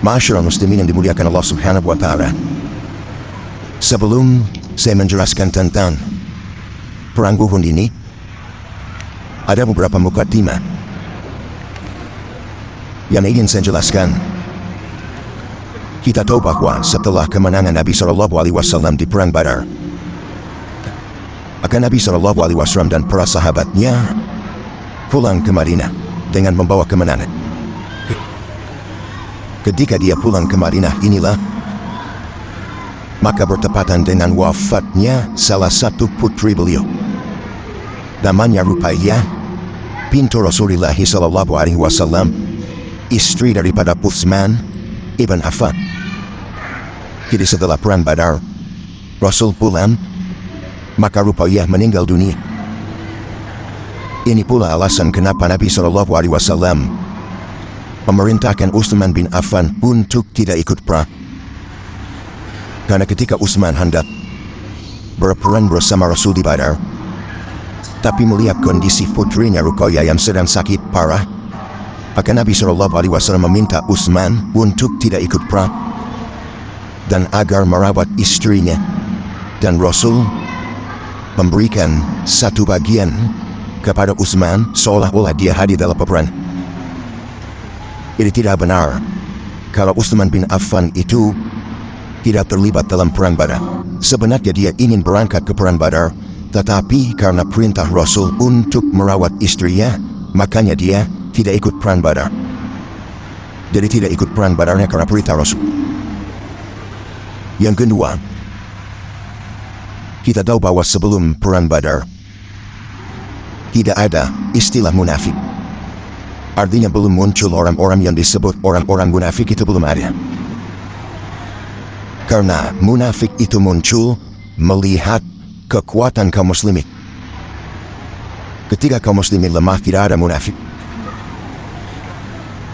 Ma'asyiral muslimin yang dimuliakan Allah Subhanahu wa Ta'ala. Sebelum saya menjelaskan tentang perang Uhud ini, ada beberapa mukadimah yang ingin saya jelaskan. Kita tahu bahwa setelah kemenangan Nabi SAW di perang Badar, maka Nabi SAW dan para sahabatnya pulang ke Madinah dengan membawa kemenangan. Ketika dia pulang ke Madinah inilah maka bertepatan dengan wafatnya salah satu putri beliau, namanya Ruqayyah bintu Rasulullah SAW, istri daripada Utsman ibn Affan. Jadi setelah perang Badar, Rasul pulang, maka Ruqayyah meninggal dunia. Ini pula alasan kenapa Nabi SAW memerintahkan Utsman bin Affan untuk tidak ikut perang. Karena ketika Utsman hendak berperang bersama Rasul di Badar, tapi melihat kondisi putrinya Ruqayyah yang sedang sakit parah, maka Nabi SAW meminta Utsman untuk tidak ikut perang dan agar merawat istrinya, dan Rasul memberikan satu bagian kepada Utsman seolah-olah dia hadir dalam peperangan. Ini tidak benar kalau Utsman bin Affan itu tidak terlibat dalam perang Badar. Sebenarnya dia ingin berangkat ke perang Badar, tetapi karena perintah Rasul untuk merawat istrinya, makanya dia tidak ikut perang Badar. Jadi tidak ikut perang Badarnya karena perintah Rasul. Yang kedua, kita tahu bahwa sebelum perang Badar tidak ada istilah munafik. Artinya belum muncul orang-orang yang disebut orang-orang munafik, itu belum ada. Karena munafik itu muncul melihat kekuatan kaum muslimin. Ketika kaum muslimin lemah, tidak ada munafik.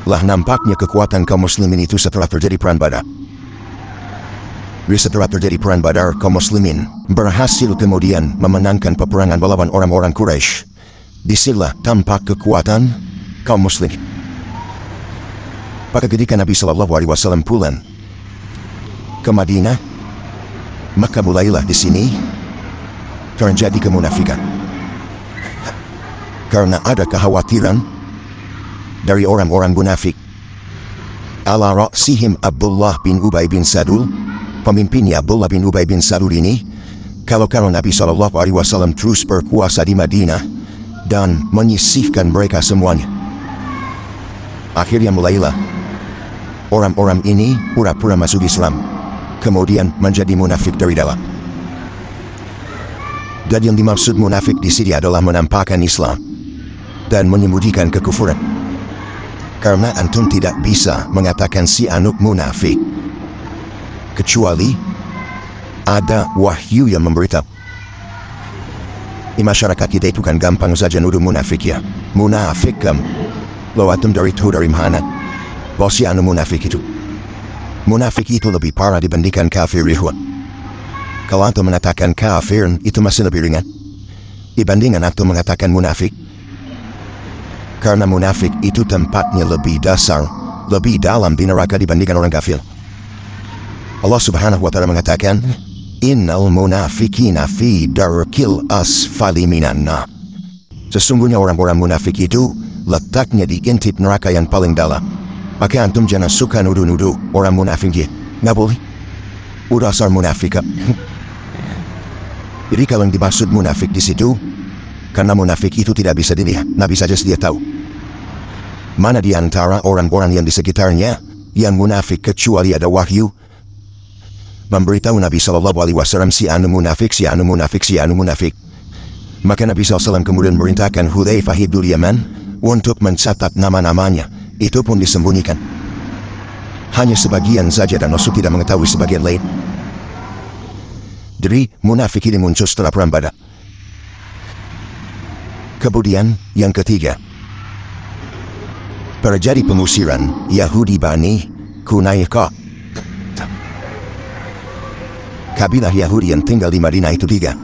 Lah nampaknya kekuatan kaum muslimin itu setelah terjadi perang Badar. Setelah terjadi perang Badar, kaum muslimin berhasil kemudian memenangkan peperangan melawan orang-orang Quraisy. Disinilah tampak kekuatan kaum muslimin. Maka ketika Nabi SAW pulang ke Madinah, maka mulailah di sini terjadi kemunafikan. Karena ada kekhawatiran dari orang-orang munafik. Ala ra'sihim Abdullah bin Ubay bin Salul, pemimpinnya Abdullah bin Ubay bin Salul ini, kalau Nabi SAW terus berkuasa di Madinah dan menyisihkan mereka semuanya, akhirnya mulailah orang-orang ini pura-pura masuk Islam, kemudian menjadi munafik dari dalam. Dan yang dimaksud munafik di sini adalah menampakkan Islam dan menyembunyikan kekufuran. Karena antum tidak bisa mengatakan si anuk munafik kecuali ada wahyu yang memberitahu. Di masyarakat kita itu kan gampang saja nuduh munafik ya. Munafik lo antum dari mana? Bosi anu munafik itu. Munafik itu lebih parah dibandingkan kafir ihwan. Kalau antum mengatakan kafir, itu masih lebih ringan dibandingkan antum mengatakan munafik. Karena munafik itu tempatnya lebih dasar, lebih dalam di neraka dibandingkan orang kafir. Allah Subhanahu wa Ta'ala mengatakan, Innal munafikina fi darkil asfali minan nar. Sesungguhnya orang-orang munafik itu letaknya di intip neraka yang paling dalam. Maka antum jangan suka nuduh-nuduh orang munafik dia. Nggak boleh. Udah dasar munafik. Jadi kalau yang dimaksud munafik di situ, karena munafik itu tidak bisa dilihat, Nabi saja dia tahu mana di antara orang-orang yang di sekitarnya yang munafik, kecuali ada wahyu memberitahu Nabi SAW si anu munafik, si anu munafik, si anu munafik. Maka Nabi SAW kemudian merintahkan Hudzaifah bin Yaman untuk mencatat nama-namanya. Itu pun disembunyikan. Hanya sebagian saja dan Rasul tidak mengetahui sebagian lain. Jadi munafik ini muncul setelah perang Badar. Kemudian yang ketiga, terjadi pengusiran Yahudi Bani Quraisyah. Kabilah Yahudi yang tinggal di Madinah itu tiga.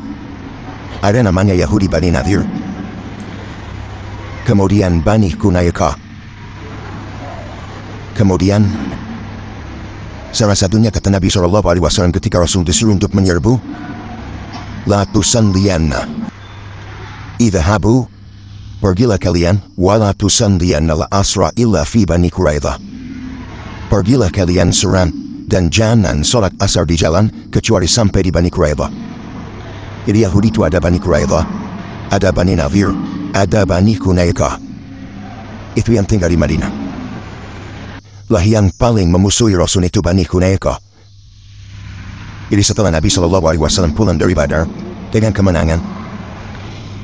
Ada namanya Yahudi Bani Nadir, kemudian Bani Quraisyah, kemudian Salah satunya kata Nabi SAW ketika Rasul disuruh untuk menyerbu, La tusalliyanna idhahabu, pergilah kalian, wala tusalliyanna la asra illa fi Bani Quraidah. Pergilah kalian serang dan jangan sholat asar di jalan kecuali sampai di Bani Quraidah. Jadi Yahudi itu ada Bani Quraidah, ada Bani Nadir, ada Bani Hunaykah. Itu yang tinggal di Madinah. Lah yang paling memusuhi Rasul itu Bani Hunaykah. Jadi setelah Nabi SAW pulang dari Badar dengan kemenangan,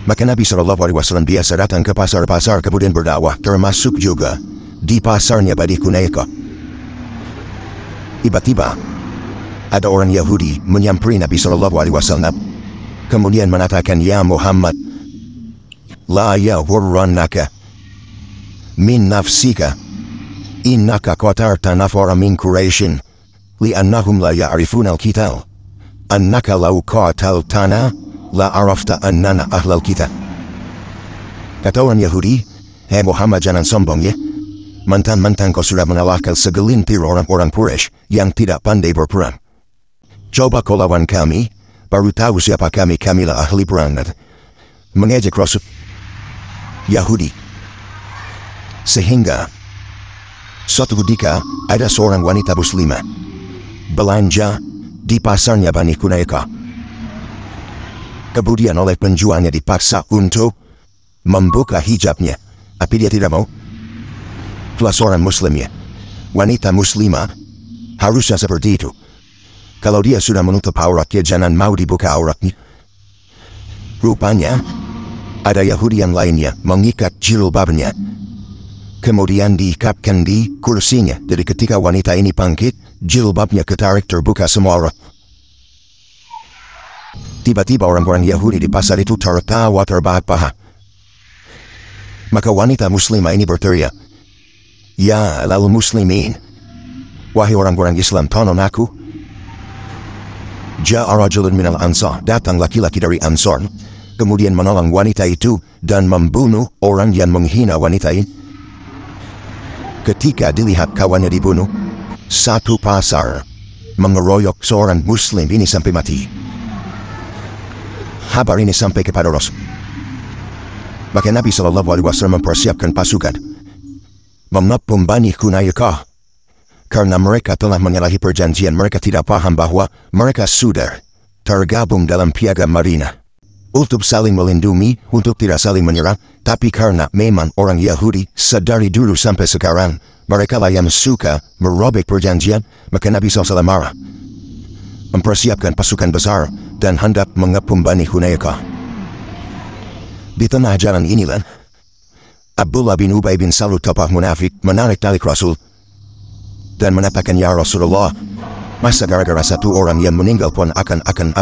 maka Nabi SAW biasa datang ke pasar-pasar kemudian berdakwah, termasuk juga di pasarnya Bani Hunaykah. Tiba-tiba ada orang Yahudi menyamperi Nabi SAW, kemudian mengatakan, Ya Muhammad, la yahurrannaka min nafsika innaka qatarta nafara min Quraishin li'annahum la ya'rifuna al-qital annaka law qataltana la arafta annana ahlal kitab. Kata orang Yahudi, Hei Muhammad, jangan sombong ya, mantan-mantan kau sudah mengalahkan segelintir orang-orang Quraisy yang tidak pandai berperang. Coba kau lawan kami, baru tahu siapa kamilah ahli perang. Mengejek Rasul Yahudi. Sehingga suatu ketika ada seorang wanita muslimah belanja di pasarnya Bani Hunaykah. Kemudian oleh penjualnya dipaksa untuk membuka hijabnya, tapi dia tidak mau. Itulah seorang muslimnya. Wanita muslimah harusnya seperti itu. Kalau dia sudah menutup auratnya, jangan mau dibuka auratnya. Rupanya ada Yahudi yang lainnya mengikat jilbabnya, kemudian diikatkan di kursinya. Jadi ketika wanita ini bangkit, jilbabnya ketarik, terbuka semua aurat. Tiba-tiba orang-orang Yahudi di pasar itu tertawa terbahak-bahak. Maka wanita muslimah ini berteriak, Ya lal muslimin, wahai orang-orang Islam, tolong aku. Ja'a rajulun minal ansar, datang laki-laki dari Ansar, kemudian menolong wanita itu dan membunuh orang yang menghina wanita ini. Ketika dilihat kawannya dibunuh, satu pasar mengeroyok seorang muslim ini sampai mati. Kabar ini sampai kepada Rasul. Maka Nabi SAW mempersiapkan pasukan mengepung Bani Hunaykah. Karena mereka telah menyalahi perjanjian, mereka tidak paham bahwa mereka sudah tergabung dalam piagam Madinah untuk saling melindungi, untuk tidak saling menyerang. Tapi karena memang orang Yahudi sedari dulu sampai sekarang mereka lah yang suka merobek perjanjian, maka Nabi SAW marah, mempersiapkan pasukan besar dan hendak mengepung Bani Hunaykah. Di tengah jalan inilah Abdullah bin Ubay bin Salul, tokoh munafik, menarik tali Rasul dan mengatakan, Ya Rasulullah, masa gara-gara satu orang yang meninggal pun akan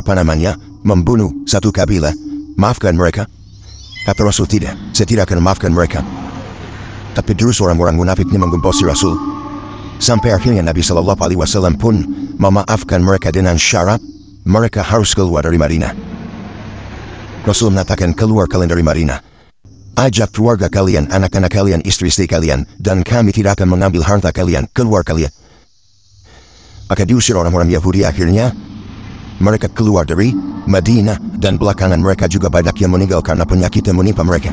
membunuh satu kabilah? Maafkan mereka. Kata Rasul, tidak, saya tidak akan maafkan mereka. Tapi terus orang-orang munafik ini menggembosi Rasul, sampai akhirnya Nabi SAW pun memaafkan mereka dengan syarat mereka harus keluar dari Madinah. Rasul mengatakan, keluar kalian dari Madinah, ajak keluarga kalian, anak-anak kalian, istri-istri kalian, dan kami tidak akan mengambil harta kalian, keluar kalian. Maka diusir orang-orang Yahudi. Akhirnya mereka keluar dari Madinah, dan belakangan mereka juga banyak yang meninggal karena penyakit yang menimpa mereka.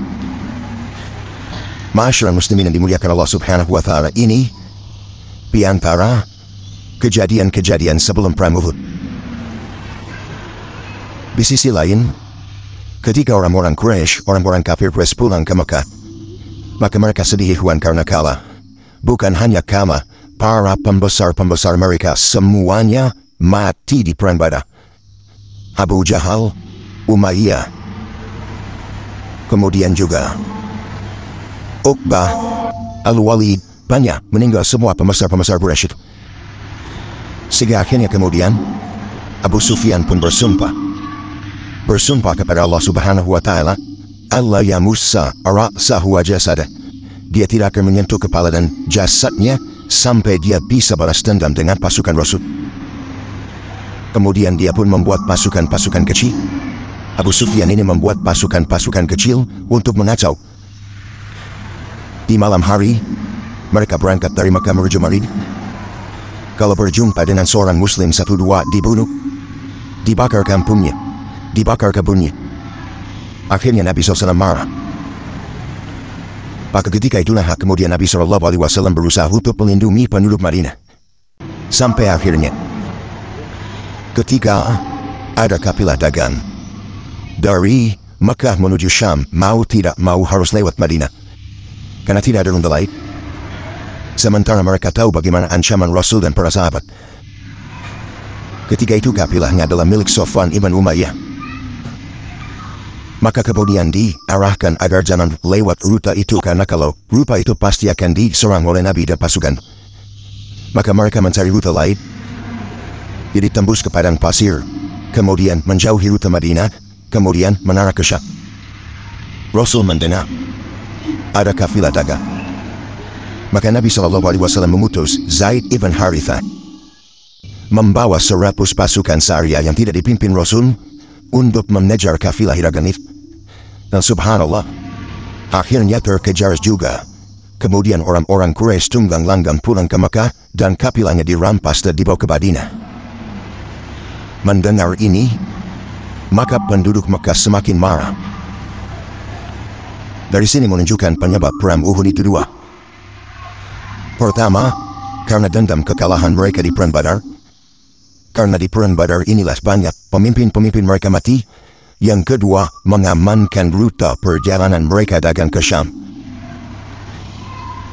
Ma'asyiral muslimin yang dimuliakan Allah Subhanahu wa Ta'ala, ini di antara kejadian-kejadian sebelum perang Uhud. Di sisi lain, ketika orang-orang Quraisy, orang-orang kafir Quraisy pulang ke Mekah, maka mereka sedih karena kalah. Bukan hanya kalah, para pembesar-pembesar mereka semuanya mati di perang Badar. Abu Jahal, Umayyah, kemudian juga Uqbah, Al-Walid, banyak meninggal semua pembesar-pembesar Quraisy itu. Sehingga akhirnya kemudian Abu Sufyan pun bersumpah kepada Allah Subhanahu wa Ta'ala, Allah yamussa ra'sahu wa jasadah, dia tidak akan menyentuh kepala dan jasadnya sampai dia bisa balas dendam dengan pasukan Rasul. Kemudian dia pun membuat pasukan-pasukan kecil. Abu Sufyan ini membuat pasukan-pasukan kecil untuk mengacau. Di malam hari mereka berangkat dari Mekah menuju Madinah. Kalau berjumpa dengan seorang muslim satu dua dibunuh, dibakar kampungnya, dibakar kebunnya. Akhirnya Nabi SAW marah. Maka ketika itulah kemudian Nabi SAW berusaha untuk melindungi penduduk Madinah. Sampai akhirnya, ketika ada kafilah dagang dari Mekah menuju Syam, mau tidak mau harus lewat Madinah, karena tidak ada rute lain. Sementara mereka tahu bagaimana ancaman Rasul dan para sahabat. Ketika itu kafilahnya adalah milik Sofwan ibn Umayyah. Maka kemudian diarahkan agar jangan lewat rute itu, karena kalau rute itu pasti akan diserang oleh Nabi dan pasukan. Maka mereka mencari rute lain. Jadi tembus ke padang pasir, kemudian menjauhi rute Madinah, kemudian menarah ke Syam. Rasul mendengar ada kafilah dagang. Maka Nabi SAW mengutus Zaid ibn Harithah membawa 100 pasukan Syariah yang tidak dipimpin Rasul untuk mengejar kafilah dagang itu. Dan subhanallah, akhirnya terkejar juga. Kemudian orang-orang Quraisy tunggang langgang pulang ke Mekah dan kafilahnya dirampas dan dibawa ke Madinah. Mendengar ini, maka penduduk Mekah semakin marah. Dari sini menunjukkan penyebab perang Uhud itu dua. Pertama, karena dendam kekalahan mereka di perang Badar. Karena di perang Badar inilah banyak pemimpin-pemimpin mereka mati. Yang kedua, mengamankan rute perjalanan mereka dagang ke Syam.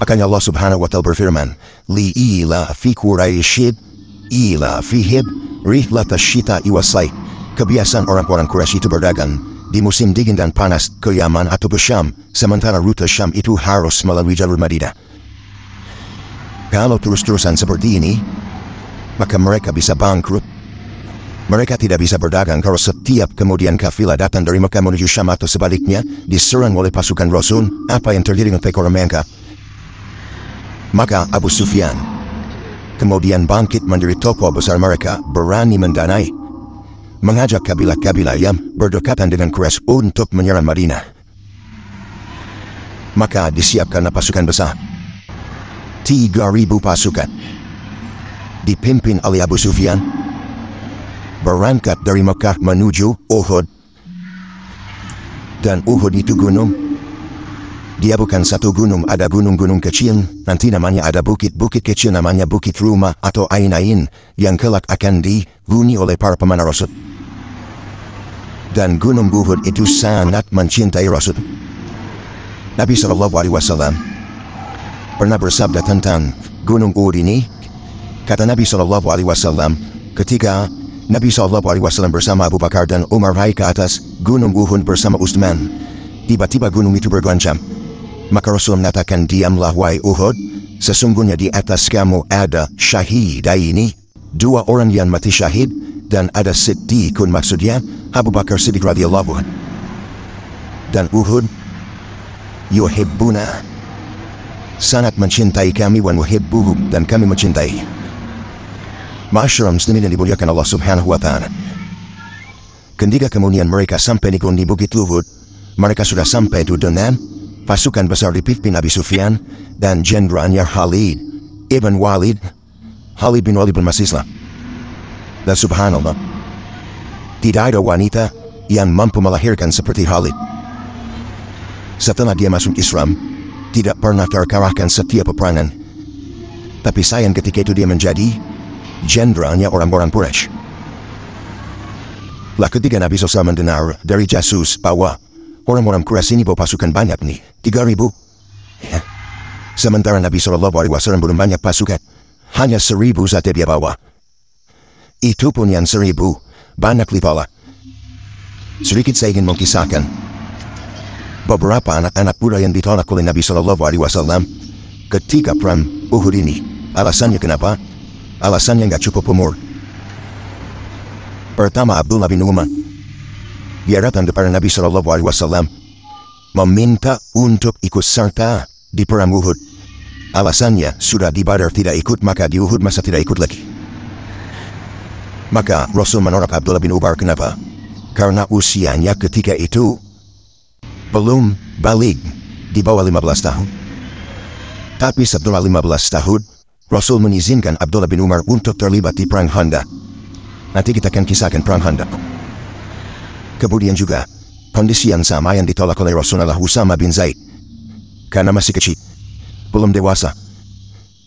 Makanya Allah Subhanahu wa Ta'ala berfirman, "Li'ila fi Quraisy ila fihib rihlat asyita'i was-sayf." Kebiasaan orang-orang Quraisy itu berdagang di musim dingin dan panas ke Yaman atau ke Syam, sementara rute Syam itu harus melalui jalur Madinah. Kalau terus-terusan seperti ini, maka mereka bisa bangkrut. Mereka tidak bisa berdagang kalau setiap kemudian kafilah datang dari Mekah menuju Syam atau sebaliknya diserang oleh pasukan Rasul. Apa yang terjadi dengan pekor mereka? Maka Abu Sufyan kemudian bangkit menjadi tokoh besar mereka, berani mendanai, mengajak kabilah-kabilah yang berdekatan dengan Quraisy untuk menyerang Madinah. Maka disiapkan pasukan besar, 3.000 pasukan, dipimpin oleh Abu Sufyan, berangkat dari Mekah menuju Uhud. Dan Uhud itu gunung. Dia bukan satu gunung, ada gunung-gunung kecil. Nanti namanya ada bukit-bukit kecil namanya Bukit Rumah atau Ain-Ain, yang kelak akan dihuni oleh para pemanah Rasul. Dan gunung Uhud itu sangat mencintai Rasul. Nabi SAW pernah bersabda tentang gunung Uhud ini. Kata Nabi SAW, ketika Nabi SAW bersama Abu Bakar dan Umar naik ke atas gunung Uhud bersama Utsman, tiba-tiba gunung itu bergoncang. Maka Rasul mengatakan, "Diamlah wahai Uhud, sesungguhnya di atas kamu ada syahid ini, 2 orang yang mati syahid, dan ada siddiqun, maksudnya Abu Bakar Siddiq radhiyallahu anhu. Dan Uhud yuhibbuna, sangat mencintai kami, wa nuhibbuhum, dan kami mencintai." Ma'asyiral muslimin yang dimuliakan Allah Subhanahu wa Ta'ala. Ketika kemudian mereka sampai di Bukit Uhud, mereka sudah sampai itu dengan pasukan besar dipimpin Abu Sufyan dan jenderalnya Khalid ibn Walid, Khalid bin Walid bin Masislah. Dan subhanallah, tidak ada wanita yang mampu melahirkan seperti Khalid. Setelah dia masuk Islam, tidak pernah terkalahkan setiap peperangan. Tapi sayang ketika itu dia menjadi jenderalnya orang-orang Quraisy. Lah ketika Nabi SAW mendengar dari jasus bahwa orang-orang Quraisy ini bawa pasukan banyak nih, 3.000. Ya. Sementara Nabi SAW belum banyak pasukan, hanya 1.000 saja dia bawa. Itu pun yang 1.000 banyak lipalah. Sedikit saya ingin mengkisahkan beberapa anak-anak muda yang ditolak oleh Nabi SAW ketika perang Uhud ini. Alasannya kenapa? Alasannya nggak cukup umur. Pertama, Abdullah bin Umar, dia datang kepada Nabi SAW meminta untuk ikut serta di perang Uhud. Alasannya, sudah di Badar tidak ikut, maka di Uhud masa tidak ikut lagi. Maka Rasul menolak Abdullah bin Umar. Kenapa? Karena usianya ketika itu belum balik, di bawah 15 tahun. Tapi setelah 15 tahun, Rasul mengizinkan Abdullah bin Umar untuk terlibat di perang Khandaq. Nanti kita akan kisahkan perang Khandaq. Kemudian juga, kondisi yang sama yang ditolak oleh Rasulullah Usama bin Zaid. Karena masih kecil, belum dewasa.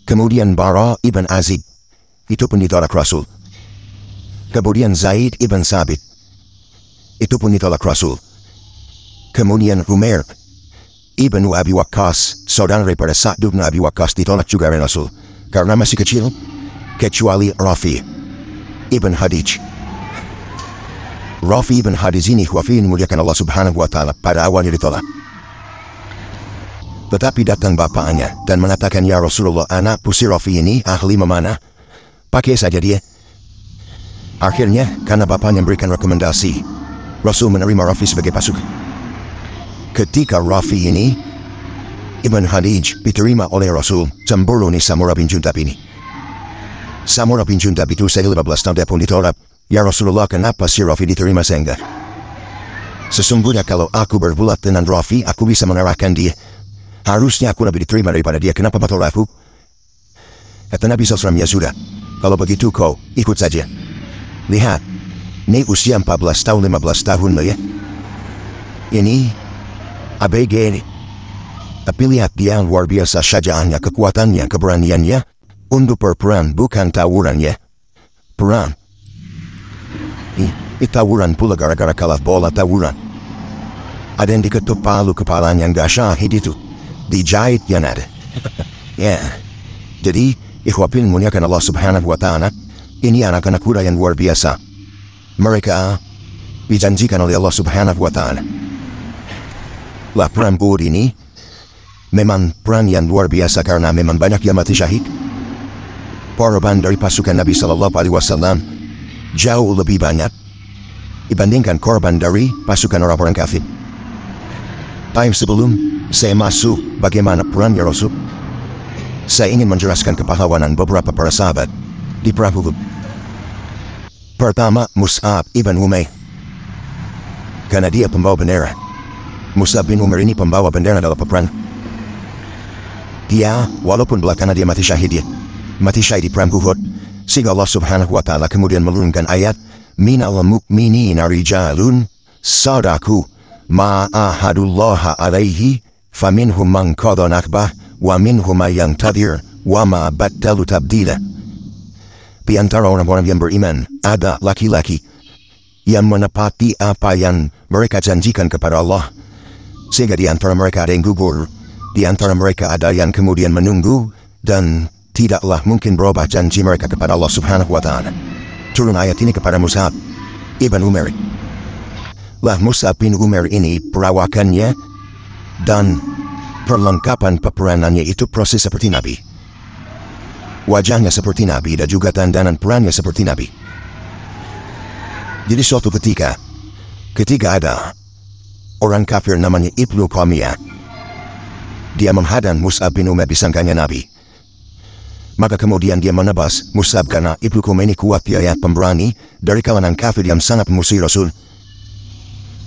Kemudian Bara ibn Azib, itu pun ditolak Rasul. Kemudian Zaid ibn Sabit, itu pun ditolak Rasul. Kemudian Umair ibn Abi Waqqas, saudara daripada Sa'd bin Abi Waqqas, ditolak juga oleh Rasul. Karena masih kecil, kecuali Rafi ibn Hadij. Rafi ibn Hadij ini wafiin muliakan Allah subhanahu wa ta'ala, pada awalnya ditolak. Tetapi datang bapaknya dan mengatakan, ya Rasulullah, anak pusi Rafi ini ahli memanah, pakai saja dia. Akhirnya, karena bapaknya memberikan rekomendasi, Rasul menerima Rafi sebagai pasukan. Ketika Rafi ini, Ibn Hadij diterima oleh Rasul, cemburu ni Samurah bin Jundab ini. Samurah bin Jundab itu saya 15 tahun dia pun ditolak. Ya Rasulullah, kenapa si Rafi diterima sehingga? Sesungguhnya kalau aku berbuat dengan Rafi, aku bisa mengarahkan dia. Harusnya aku lebih diterima daripada dia, kenapa batal aku? Kata Nabi SAW, ya sudah, kalau begitu kau ikut saja. Lihat, ini usia 14 tahun 15 tahun loh ya. Ini ABG ini. Tapi lihat dia luar biasa syajaannya, kekuatannya, keberaniannya. Untuk berperang bukan tawuran ya. Perang. Tawuran pula gara-gara kalah bola tawuran. Ada yang diketuk palu kepalanya, yang gak syahid itu. Dijahit yang ada. Ya. Jadi, ikhwafin muliakan Allah subhanahu wa ta'ala, ini anak-anak muda yang luar biasa. Mereka dijanjikan oleh Allah subhanahu wa ta'ala. Lah perang Uhud ini memang perang yang luar biasa karena memang banyak yang mati syahid. Korban dari pasukan Nabi SAW jauh lebih banyak dibandingkan korban dari pasukan orang-orang kafir. Time sebelum saya masuk bagaimana perangnya Rasul, saya ingin menjelaskan kepahlawanan beberapa para sahabat di perang Uhud. Pertama, Mus'ab ibn Umair, karena dia pembawa bendera. Mus'ab bin Umair ini pembawa bendera dalam peperangan. Dia, walaupun belakangan dia mati syahid di perang Uhud, sehingga Allah subhanahu wa ta'ala kemudian menurunkan ayat, minal mu'minina rijalun sadaku ma'ahadullaha alaihi faminhum man qada nahbah wa minhum man yantadhir wa ma baddalu tabdila. Di antara orang-orang yang beriman ada laki-laki yang menepati apa yang mereka janjikan kepada Allah, sehingga di antara mereka ada yang gugur, di antara mereka ada yang kemudian menunggu, dan tidaklah mungkin berubah janji mereka kepada Allah subhanahu wa ta'ala. Turun ayat ini kepada Mus'ab ibn Umair. Lah Mus'ab bin Umair ini perawakannya dan perlengkapan peperangannya itu proses seperti Nabi. Wajahnya seperti Nabi dan juga dandanan perannya seperti Nabi. Jadi suatu ketika ada orang kafir namanya Ibnu Qamiyah, dia menghadang Mus'ab bin Umair disangkanya Nabi. Maka kemudian dia menebas Mus'ab karena Ibnu Qamiyah ini kuat, dia pemberani dari kalangan kafir yang sangat memusuhi Rasul.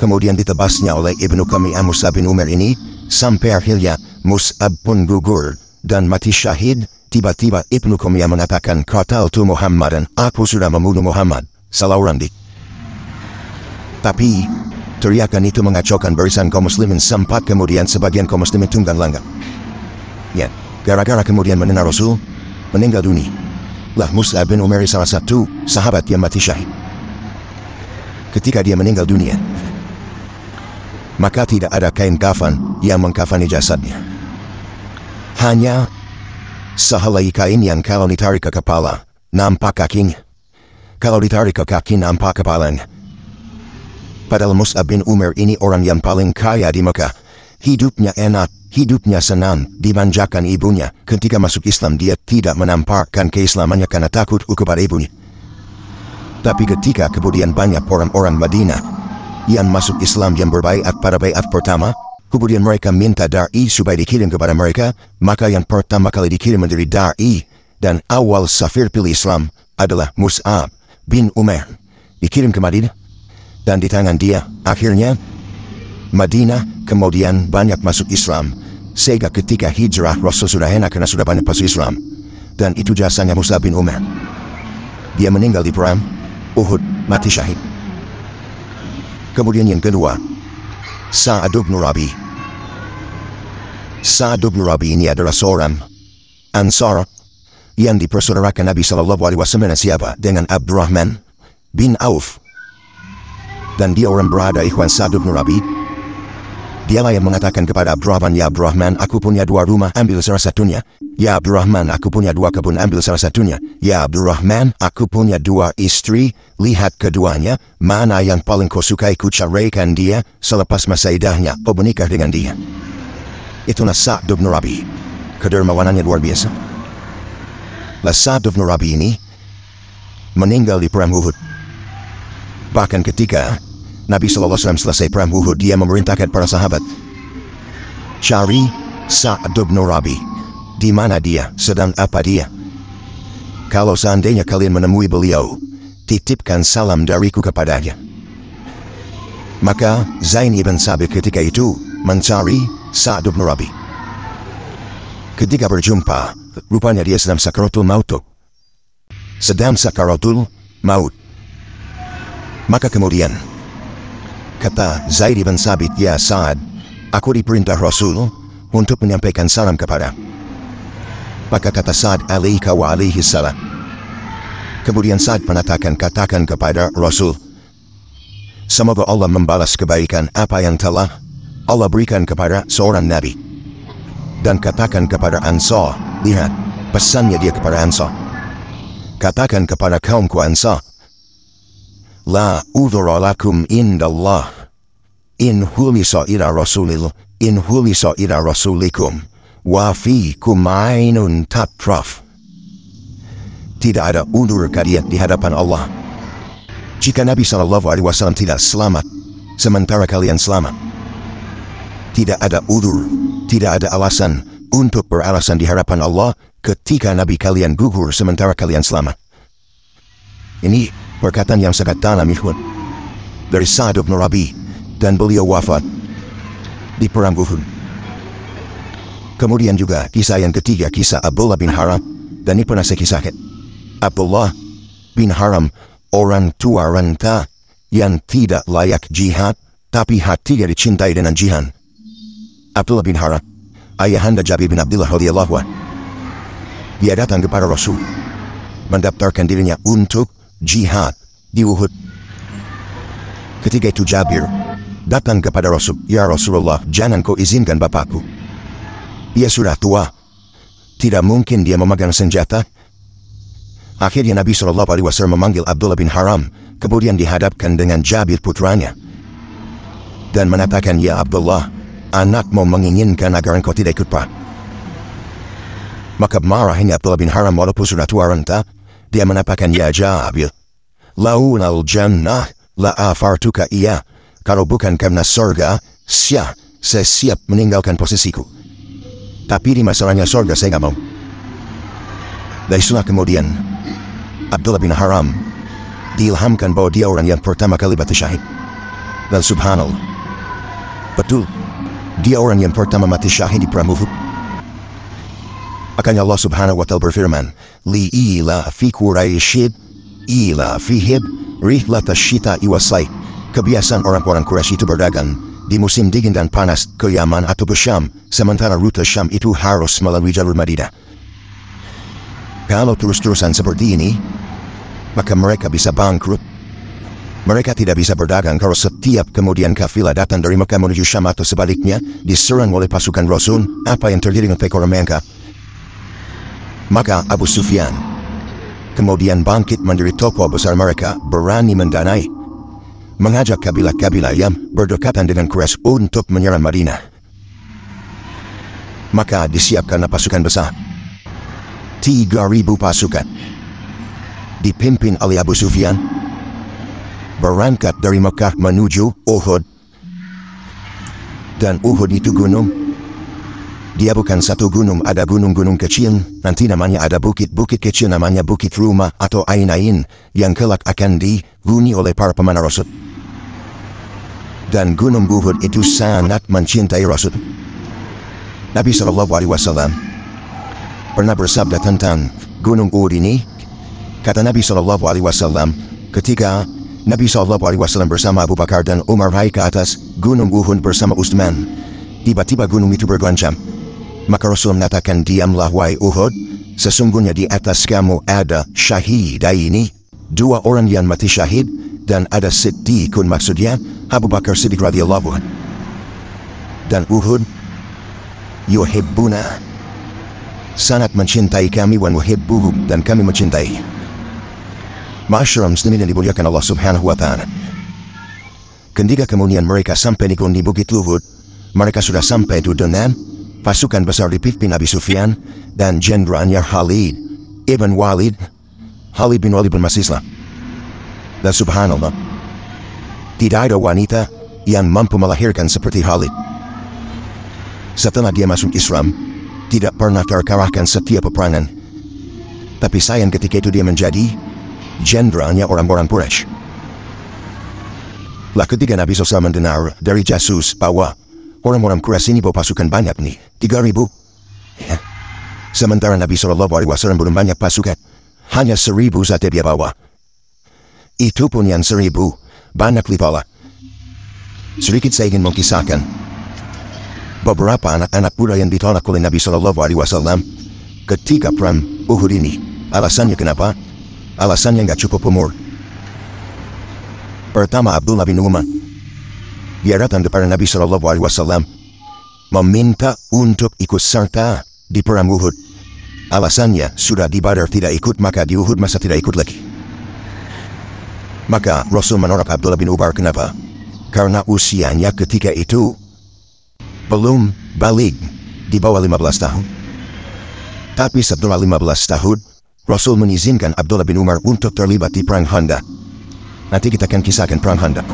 Kemudian ditebasnya oleh Ibnu Qamiyah Mus'ab bin Umair ini, sampai akhirnya Mus'ab pun gugur dan mati syahid. Tiba-tiba Ibnu Qamiyah mengatakan, qataltu Muhammadan, aku sudah membunuh Muhammad. Salah orang di. Tapi teriakan itu mengacaukan barisan kaum muslimin, sempat kemudian sebagian kaum muslimin tunggang langgang. Ya, gara-gara kemudian mendengar Rasul meninggal dunia. Lah Mus'ab bin Umair salah satu sahabat yang mati syahid. Ketika dia meninggal dunia, maka tidak ada kain kafan yang mengkafani jasadnya. Hanya sehelai kain yang kalau ditarik ke kepala, nampak kakinya. Kalau ditarik ke kaki, nampak kepalanya. Padahal Mus'ab bin Umair ini orang yang paling kaya di Mekah. Hidupnya enak, hidupnya senang, dimanjakan ibunya. Ketika masuk Islam dia tidak menampakkan keislamannya karena takut kepada ibunya. Tapi ketika kemudian banyak orang-orang Madinah yang masuk Islam yang berbaiat pada baiat pertama, kemudian mereka minta da'i supaya dikirim kepada mereka, maka yang pertama kali dikirim menjadi da'i dan awal safir pilih Islam adalah Mus'ab bin Umair. Dikirim ke Madinah, dan di tangan dia akhirnya Madinah kemudian banyak masuk Islam, sehingga ketika hijrah Rasul sudah enak karena sudah banyak masuk Islam. Dan itu jasanya Mus'ab bin Umair. Dia meninggal di perang Uhud, mati syahid. Kemudian yang kedua, Sa'ad bin Rabi. Sa'ad bin Rabi ini adalah seorang Ansar yang dipersaudarakan Nabi SAW siapa? Dengan Abdurrahman bin Auf. Dan dia orang berada ikhwan Sa'ad bin Rabi. Dialah yang mengatakan kepada Abdurrahman, "Ya Abdurrahman, aku punya 2 rumah, ambil salah satunya. Ya Abdurrahman, aku punya 2 kebun, ambil salah satunya. Ya Abdurrahman, aku punya 2 istri, lihat keduanya, mana yang paling kau sukai, ku ceraikan dia, selepas masa iddahnya, kau menikah dengan dia." Itulah Sa'ad bin Rabi. Kedermawanannya luar biasa. Sa'ad bin Rabi ini meninggal di perang Uhud. Bahkan ketika Nabi SAW selesai perang Uhud, dia memerintahkan para sahabat, "Cari Sa'ad bin Rabi. Di mana dia? Sedang apa dia? Kalau seandainya kalian menemui beliau, titipkan salam dariku kepadanya." Maka Zain ibn Sabit ketika itu mencari Sa'ad bin Rabi. Ketika berjumpa, rupanya dia sedang sakaratul maut. Maka kemudian kata Zaid bin Sabit, "Ya Sa'ad, aku diperintah Rasul untuk menyampaikan salam kepada." Maka kata Sa'ad, "Alaika wa alaihi salam." Kemudian Sa'ad mengatakan, "Katakan kepada Rasul, semoga Allah membalas kebaikan apa yang telah Allah berikan kepada seorang Nabi. Dan katakan kepada Ansar," lihat pesannya dia kepada Ansar, "katakan kepada kaumku Ansar, la udhra lakum indallah in hulisa ila rasulikum wa fikum ainun tatraf." Tidak ada udur kalian di hadapan Allah jika Nabi SAW tidak selamat sementara kalian selamat. Tidak ada udur, tidak ada alasan untuk beralasan di hadapan Allah ketika Nabi kalian gugur sementara kalian selamat. Ini perkataan yang sangat dalam ikhwan dari Sa'ad bin Rabi, dan beliau wafat di perang Uhud. Kemudian juga kisah yang ketiga, kisah Abdullah bin Haram, dan ini pernah saya kisahkan. Abdullah bin Haram, orang tua renta yang tidak layak jihad, tapi hatinya dicintai dengan jihad. Abdullah bin Haram, ayahanda Jabir bin Abdullah radhiyallahu anhu, dia datang kepada Rasul mendaftarkan dirinya untuk jihad di Uhud. Ketika itu Jabir datang kepada Rasul, "Ya Rasulullah, jangan kau izinkan bapakku. Ia sudah tua, tidak mungkin dia memegang senjata." Akhirnya Nabi SAW memanggil Abdullah bin Haram, kemudian dihadapkan dengan Jabir putranya, dan mengatakan, "Ya Abdullah, anakmu menginginkan agar engkau tidak ikut perang." Maka marahnya Abdullah bin Haram walaupun sudah tua renta, dia mengatakan, "Ya Jabir, laulal jannah la afartuka iya." Kalau bukan karena surga, saya siap meninggalkan posisiku. Tapi di masalahnya surga saya nggak mau. Dari itulah kemudian Abdullah bin Haram diilhamkan bahwa dia orang yang pertama kali mati syahid. Dan subhanallah, betul, dia orang yang pertama mati syahid di perang Uhud. Makanya Allah Subhanahu wa Ta'ala berfirman, "Li ila fi Quraisy ila fihib rihlat asyita'i wasai." Kebiasaan orang-orang Quraisy itu berdagang di musim dingin dan panas ke Yaman atau ke Syam, sementara rute Syam itu harus melalui jalur Madinah. Kalau terus-terusan seperti ini, maka mereka bisa bangkrut. Mereka tidak bisa berdagang kalau setiap kemudian kafilah datang dari Mekah menuju Syam atau sebaliknya diserang oleh pasukan Rasul. Apa yang terjadi dengan ekor mereka? Maka Abu Sufyan kemudian bangkit menjadi tokoh besar mereka, berani mendanai, mengajak kabilah-kabilah yang berdekatan dengan Quraisy untuk menyerang Madinah. Maka disiapkanlah pasukan besar, 3.000 pasukan, dipimpin oleh Abu Sufyan, berangkat dari Mekah menuju Uhud. Dan Uhud itu gunung. Dia bukan satu gunung, ada gunung-gunung kecil, nanti namanya ada bukit-bukit kecil namanya Bukit Rumah atau Ain-Ain, yang kelak akan dihuni oleh para pemanah Rasul. Dan gunung Uhud itu sangat mencintai Rasul. Nabi SAW pernah bersabda tentang Gunung Uhud ini. Kata Nabi SAW, ketika Nabi SAW bersama Abu Bakar dan Umar naik ke atas Gunung Uhud bersama Utsman, tiba-tiba gunung itu bergoncang. Maka Rasul mengatakan, diamlah wahai Uhud, sesungguhnya di atas kamu ada syahid ini, 2 orang yang mati syahid, dan ada Siddiqun, maksudnya Abu Bakar Siddiq radhiyallahu anhu. Dan Uhud yuhibbuna, sangat mencintai kami, wa nuhibbuhum, dan kami mencintai. Ma'asyiral muslimin yang dimuliakan Allah Subhanahu wa ta'ala. Ketika kemudian mereka sampai di Bukit Uhud, mereka sudah sampai dengan pasukan besar dipimpin Abi Sufyan dan jenderalnya Khalid ibn Walid. Khalid bin Walid bin Masislah. Dan subhanallah, tidak ada wanita yang mampu melahirkan seperti Khalid. Setelah dia masuk Islam, tidak pernah terkalahkan setiap peperangan. Tapi sayang ketika itu dia menjadi jenderalnya orang-orang Quraisy. Lah ketika Nabi SAW mendengar dari jasus bahwa orang-orang Quraisy ini bawa pasukan banyak nih, 3.000. Ya. Sementara Nabi SAW belum banyak pasukan, hanya 1.000 saja dia bawa. Itu pun yang 1.000 banyak lipalah. Sedikit saya ingin mengkisahkan beberapa anak-anak muda yang ditolak oleh Nabi SAW ketika perang Uhud ini. Alasannya kenapa? Alasannya nggak cukup umur. Pertama, Abdullah bin Umar, dia datang kepada Nabi SAW meminta untuk ikut serta di perang Uhud. Alasannya, sudah di Badar tidak ikut, maka di Uhud masa tidak ikut lagi. Maka Rasul menolak Abdullah bin Umar. Kenapa? Karena usianya ketika itu belum balik, di bawah 15 tahun. Tapi setelah 15 tahun, Rasul mengizinkan Abdullah bin Umar untuk terlibat di perang Khandaq. Nanti kita akan kisahkan perang Khandaq.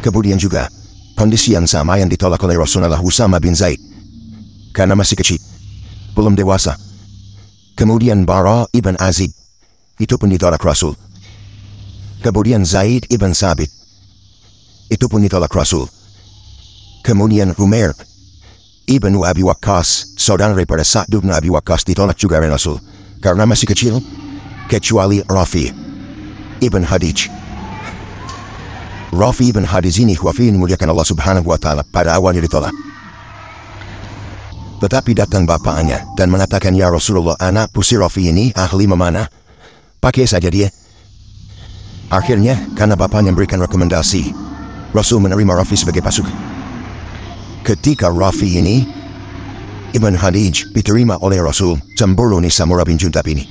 Kemudian juga, kondisi yang sama yang ditolak oleh Rasulullah Usama bin Zaid, karena masih kecil, belum dewasa. Kemudian Bara ibn Azib, itu pun ditolak Rasul. Kemudian Zaid ibn Sabit, itu pun ditolak Rasul. Kemudian Umair ibn Abi Waqqas, saudara daripada Sa'd bin Abi Waqqas, ditolak juga oleh Rasul karena masih kecil. Kecuali Rafi ibn Hadij. Rafi ibn Hadij ini Rafi dimuliakan Allah Subhanahu wa ta'ala, pada awalnya ditolak. Tetapi datang bapaknya dan mengatakan, ya Rasulullah, anak pusi Rafi ini ahli memanah, pakai saja dia. Akhirnya karena bapaknya memberikan rekomendasi, Rasul menerima Rafi sebagai pasukan. Ketika Rafi ini Ibn Hadij diterima oleh Rasul, cemburu nih Samurah bin Jundab ini.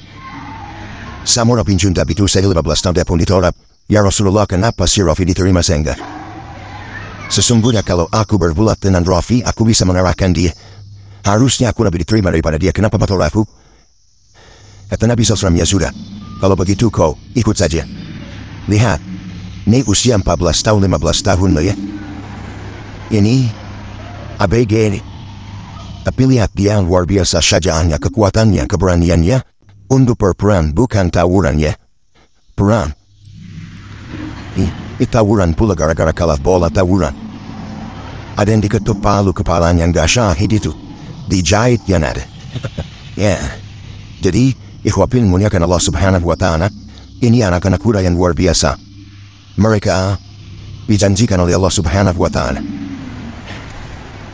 Samurah bin Jundab itu saya 15 tahun dia pun ditolak. Ya Rasulullah, kenapa si Rafi diterima saya enggak? Sesungguhnya kalau aku berbuat dengan Rafi, aku bisa mengarahkan dia. Harusnya aku lebih diterima daripada dia. Kenapa bertolak aku? Kata Nabi SAW, ya sudah, kalau begitu kau ikut saja. Lihat, ini usia 14 tahun 15 tahun loh ya. Ini ABG ini. Tapi lihat dia luar biasa syaja'ahnya, kekuatannya, keberaniannya untuk berperang, bukan tawurannya. Perang. Tawuran pula gara-gara kalah bola tawuran. Ada yang diketuk palu kepalanya, yang gak syahid itu. Dijahit yang ada. Ya. Jadi, ikhwafin muliakan Allah Subhanahu wa ta'ala, ini anak-anak muda yang luar biasa. Mereka dijanjikan oleh Allah Subhanahu wa ta'ala.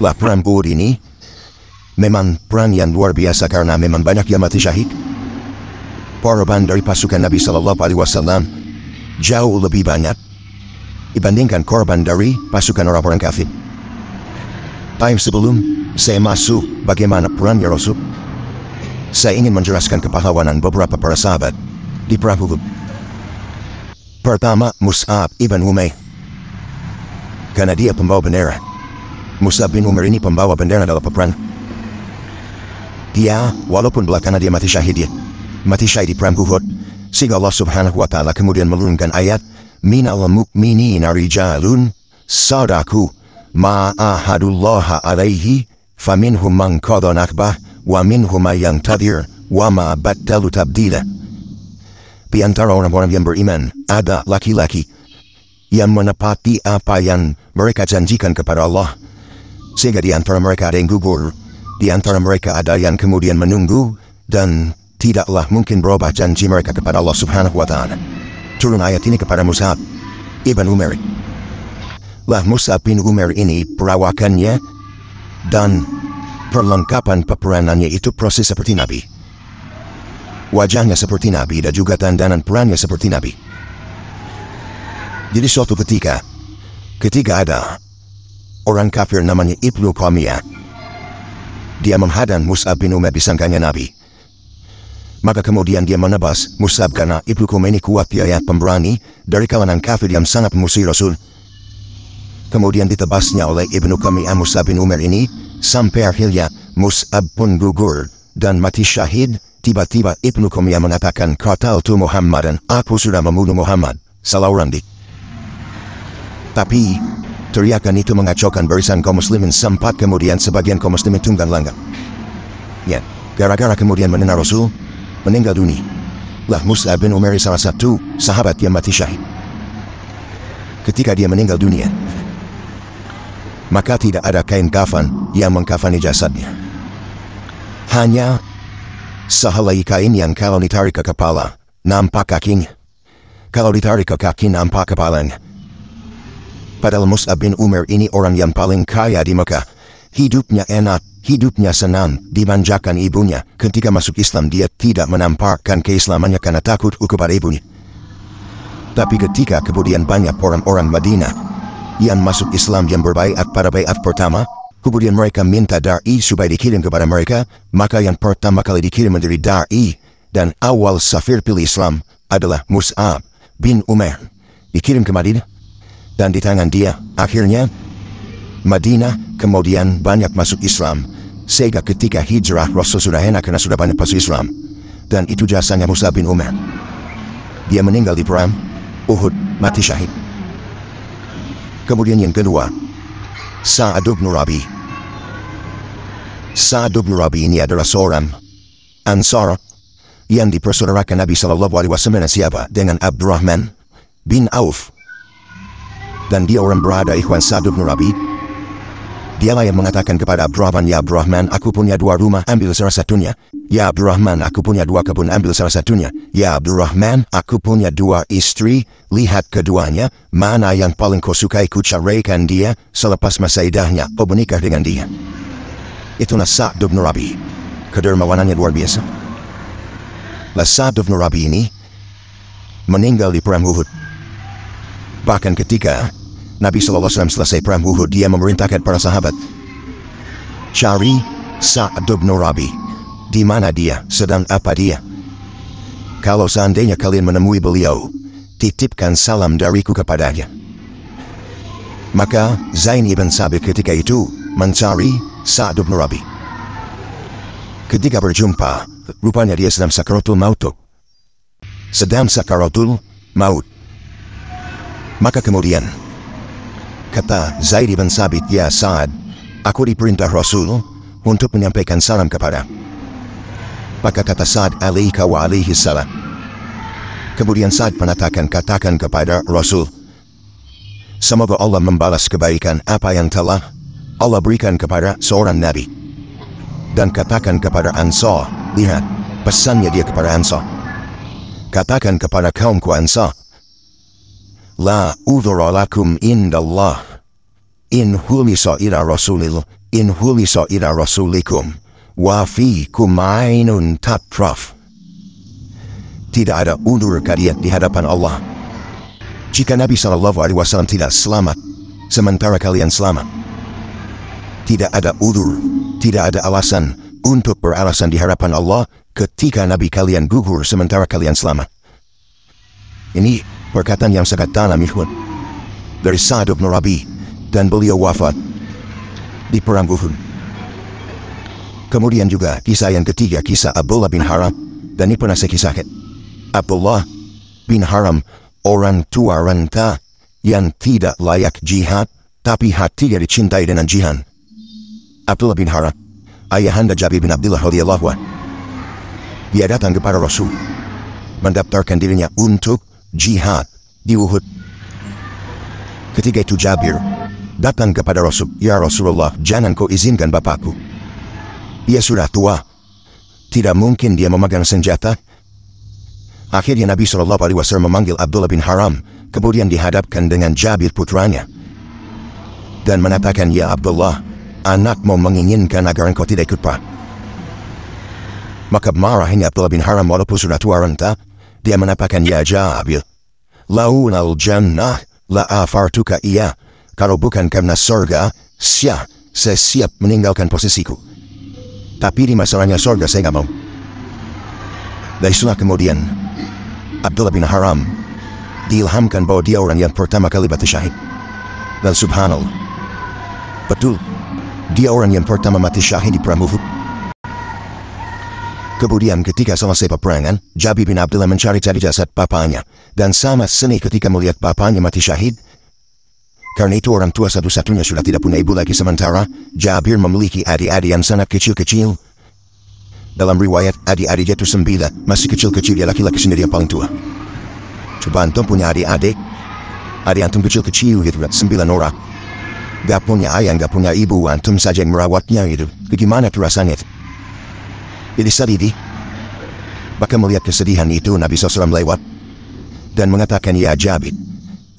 Lah perang Uhud ini memang perang yang luar biasa karena memang banyak yang mati syahid. Korban dari pasukan Nabi SAW jauh lebih banyak dibandingkan korban dari pasukan orang-orang kafir. Time sebelum saya masuk bagaimana perangnya Rasul, saya ingin menjelaskan kepahlawanan beberapa para sahabat di perang Uhud. Pertama, Mus'ab ibn Umair, karena dia pembawa bendera. Mus'ab bin Umair ini pembawa bendera dalam peperangan. Dia, walaupun belakangan dia mati syahid di perang Uhud, sehingga Allah Subhanahu wa ta'ala kemudian menurunkan ayat, minal mu'minina rijalun sadaku ma'ahadullaha alaihi faminhum man qada nahbah wa minhum man yantadhir wa ma baddalu tabdila. Di antara orang-orang yang beriman ada laki-laki yang menepati apa yang mereka janjikan kepada Allah, sehingga di antara mereka ada yang gugur Di antara mereka ada yang kemudian menunggu, dan tidaklah mungkin berubah janji mereka kepada Allah Subhanahu wa Ta'ala. Turun ayat ini kepada Mus'ab ibn Umair. Lah Mus'ab bin Umair ini perawakannya dan perlengkapan peperanannya itu proses seperti Nabi. Wajahnya seperti Nabi dan juga dandanan perannya seperti Nabi. Jadi suatu ketika ada orang kafir namanya Ibnu Qamiyah. Dia menghadang Mus'ab bin Umair disangkanya Nabi. Maka kemudian dia menebas Mus'ab karena Ibnu Qamiyah ini kuat, dia pemberani dari kalangan kafir yang sangat memusuhi Rasul. Kemudian ditebasnya oleh Ibnu Qamiyah Mus'ab bin Umair ini, sampai akhirnya Mus'ab pun gugur dan mati syahid. Tiba-tiba Ibnu Qamiyah mengatakan, "Qataltu Muhammadan, aku sudah membunuh Muhammad." Salah orang Tapi teriakan itu mengacaukan barisan kaum muslimin, sempat kemudian sebagian kaum muslimin tunggang langgang. Ya, gara-gara kemudian mendengar Rasul meninggal dunia. Lah Mus'ab bin Umair salah satu sahabat yang mati syahid. Ketika dia meninggal dunia, maka tidak ada kain kafan yang mengkafani jasadnya. Hanya sehelai kain yang kalau ditarik ke kepala, nampak kakinya. Kalau ditarik ke kaki, nampak kepalanya. Padahal Mus'ab bin Umair ini orang yang paling kaya di Mekah. Hidupnya enak, hidupnya senang, dimanjakan ibunya. Ketika masuk Islam dia tidak menampakkan keislamannya karena takut kepada ibunya. Tapi ketika kemudian banyak orang-orang Madinah yang masuk Islam yang berbaiat pada baiat pertama, kemudian mereka minta da'i supaya dikirim kepada mereka, maka yang pertama kali dikirim menjadi da'i dan awal safir pilih Islam adalah Mus'ab bin Umair. Dikirim ke Madinah. Dan di tangan dia, akhirnya Madinah kemudian banyak masuk Islam. Sehingga ketika hijrah Rasul sudah enak karena sudah banyak masuk Islam. Dan itu jasanya Mus'ab bin Umair. Dia meninggal di perang Uhud, mati syahid. Kemudian yang kedua, Sa'ad bin Rabi. Sa'ad bin Rabi ini adalah seorang Ansar yang dipersaudarakan Nabi SAW siapa? Dengan Abdurrahman bin Auf. Dan dia orang berada ikhwan Sa'ad bin Rabi. Dialah yang mengatakan kepada Abdurrahman, "Ya Abdurrahman, aku punya 2 rumah, ambil salah satunya. Ya Abdurrahman, aku punya 2 kebun, ambil salah satunya. Ya Abdurrahman, aku punya 2 istri, lihat keduanya, mana yang paling kau sukai, ku ceraikan dia, selepas masa iddahnya, kau menikah dengan dia." Itulah Sa'ad bin Rabi. Kedermawanannya luar biasa. Lah Sa'ad bin Rabi ini meninggal di perang Uhud. Bahkan ketika Nabi SAW selesai perang Uhud, dia memerintahkan para sahabat, "Cari Sa'ad bin Rabi. Di mana dia? Sedang apa dia? Kalau seandainya kalian menemui beliau, titipkan salam dariku kepadanya." Maka Zain ibn Sabit ketika itu mencari Sa'ad bin Rabi. Ketika berjumpa, rupanya dia sedang sakaratul maut. Sedang sakaratul maut. Maka kemudian kata Zaid bin Sabit, "Ya Sa'ad, aku diperintah Rasul untuk menyampaikan salam kepada." Maka kata Sa'ad, "Alaika wa alaihi salam." Kemudian Sa'ad mengatakan, "Katakan kepada Rasul, semoga Allah membalas kebaikan apa yang telah Allah berikan kepada seorang Nabi. Dan katakan kepada Ansar," lihat pesannya dia kepada Ansar, "katakan kepada kaumku Ansar, la udhura lakum indallah in hulisa ila rasulikum wa fikum ainun tatraf." Tidak ada udur kalian di hadapan Allah jika Nabi SAW tidak selamat sementara kalian selamat. Tidak ada udur, tidak ada alasan untuk beralasan di hadapan Allah ketika Nabi kalian gugur sementara kalian selamat. Ini perkataan yang sangat dalam ikhwan dari Sa'ad bin Rabi, dan beliau wafat di perang Uhud. Kemudian juga kisah yang ketiga, kisah Abdullah bin Haram, dan ini pernah saya kisahkan. Abdullah bin Haram, orang tua renta yang tidak layak jihad, tapi hatinya dicintai dengan jihad. Abdullah bin Haram, ayahanda Jabir bin Abdullah radhiyallahu anhu, dia datang kepada Rasul, mendaftarkan dirinya untuk jihad di Uhud. Ketika itu Jabir datang kepada Rasul, "Ya Rasulullah, jangan kau izinkan bapakku Ia sudah tua. Tidak mungkin dia memegang senjata. Akhirnya Nabi SAW memanggil Abdullah bin Haram, kemudian dihadapkan dengan Jabir putranya. Dan mengatakan, "Ya Abdullah, anakmu menginginkan agar engkau tidak ikut perang." Maka marahnya Abdullah bin Haram walaupun sudah tua renta, dia mengatakan, "Ya Jabir, laulal jannah la afartuka iya." Kalau bukan karena surga, saya siap meninggalkan posisiku. Tapi di masalahnya surga saya nggak mau. Dari setelah kemudian, Abdullah bin Haram diilhamkan bahwa dia orang yang pertama kali mati syahid. Dan subhanallah, betul, dia orang yang pertama mati syahid di perang Uhud. Kemudian ketika selesai peperangan, Jabir bin Abdullah mencari-cari jasad bapaknya, dan sama seni ketika melihat bapaknya mati syahid. Karena itu orang tua satu-satunya sudah tidak punya ibu lagi, sementara Jabir memiliki adik-adik yang sangat kecil-kecil. Dalam riwayat, adik-adiknya itu 9, masih kecil-kecil, dia laki-laki sendiri yang paling tua. Coba antum punya adik-adik, adik antum kecil-kecil gitu, 9 orang. Gak punya ayah, gak punya ibu, antum saja yang merawatnya gitu. Bagaimana tuh rasanya? Jadi sedih. Maka melihat kesedihan itu, Nabi SAW lewat dan mengatakan, "Ya Jabir,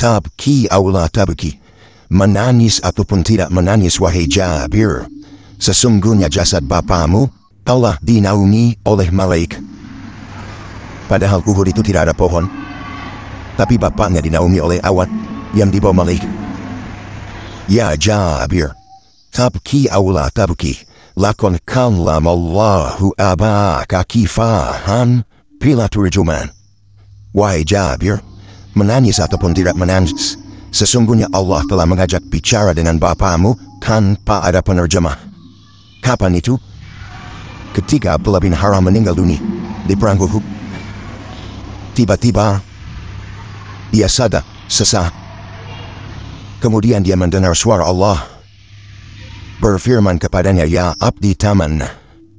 tabki awla tabki." Menangis ataupun tidak menangis wahai Jabir, sesungguhnya jasad bapamu telah dinaungi oleh malaikat. Padahal Uhud itu tidak ada pohon, tapi bapaknya dinaungi oleh awan yang dibawa malaikat. Ya Jabir, tabki awla tabki, lakon kallam Allahu abaka kifahan bila turjuman. Wahai Jabir, menangis ataupun tidak menangis, sesungguhnya Allah telah mengajak bicara dengan bapamu tanpa ada penerjemah. Kapan itu? Ketika Abdullah bin Haram meninggal dunia di perang Uhud. Tiba-tiba ia sadar sesaat. Kemudian dia mendengar suara Allah berfirman kepadanya, "Ya abdi taman,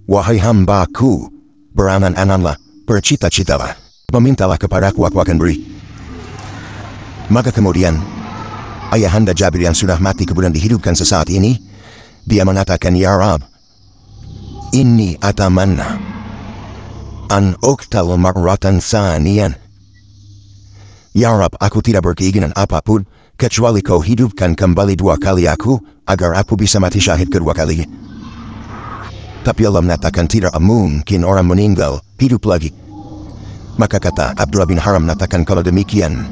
wahai hambaku, berangan-anganlah, bercita-citalah, memintalah kepadaku, aku akan beri." Maka kemudian ayahanda Jabir yang sudah mati kemudian dihidupkan sesaat ini. Dia mengatakan, "Ya Rab, inni atamanna an uqtal marratan thaniyan." Ya Rab, aku tidak berkeinginan apapun kecuali kau hidupkan kembali 2 kali aku, agar aku bisa mati syahid kedua kali. Tapi Allah mengatakan tidak mungkin orang meninggal hidup lagi. Maka kata Abdullah bin Haram mengatakan, "Kalau demikian,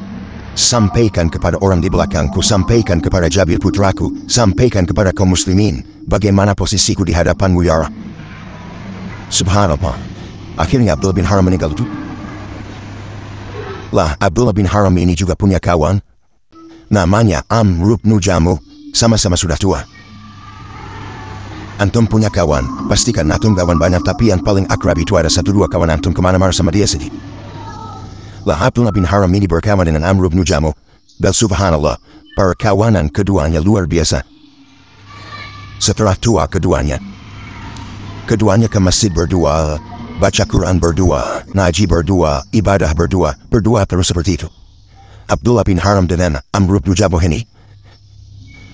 sampaikan kepada orang di belakangku, sampaikan kepada Jabir putraku, sampaikan kepada kaum muslimin, bagaimana posisiku di hadapanmu ya Rab." Subhanallah. Akhirnya Abdullah bin Haram meninggal itu. Lah, Abdullah bin Haram ini juga punya kawan, namanya Amr bin Jamuh, sama-sama sudah tua. Antum punya kawan, pastikan antum kawan banyak, tapi yang paling akrab itu ada 1-2 kawan antum kemana-mana sama dia sedih. Lah, Abdullah bin Haram ini berkawan dengan Amr bin Jamuh, dan subhanallah, perkawanan keduanya luar biasa. Setelah tua keduanya ke masjid berdua, baca Quran berdua, ngaji berdua, ibadah berdua terus seperti itu. Abdullah bin Haram dengan Amr bin Jamuh ini,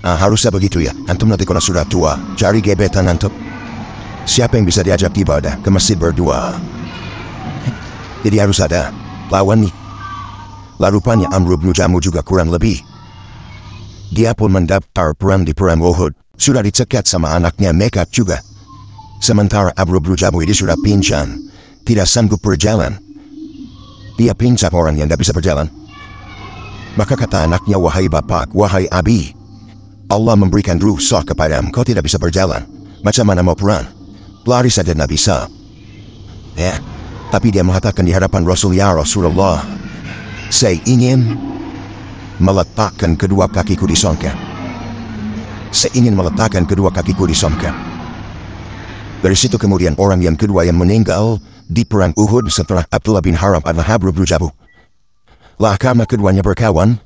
harusnya begitu ya. Antum nanti kalau sudah tua, cari gebetan antum, siapa yang bisa diajak ibadah ke masjid berdua. Jadi harus ada lawan nih. Lalu rupanya Amr bin Jamuh juga kurang lebih, dia pun mendaftar perang di perang Uhud, sudah dicegat sama anaknya Mekat juga. Sementara Amr bin Jamuh ini sudah pincang, tidak sanggup berjalan. Dia pincang orang yang tidak bisa berjalan. Maka kata anaknya, "Wahai bapak, wahai abi, Allah memberikan rukhsah kepadamu, kau tidak bisa berjalan. Macam mana mau perang? Lari saja tidak bisa." Ya, tapi dia mengatakan di hadapan Rasul, "Ya Rasulullah, saya ingin meletakkan kedua kakiku di songket. Saya ingin meletakkan kedua kakiku di songket." Dari situ kemudian orang yang kedua yang meninggal di perang Uhud setelah Abdullah bin Haram adalah Amr bin Jamuh. Lah, karena keduanya berkawan,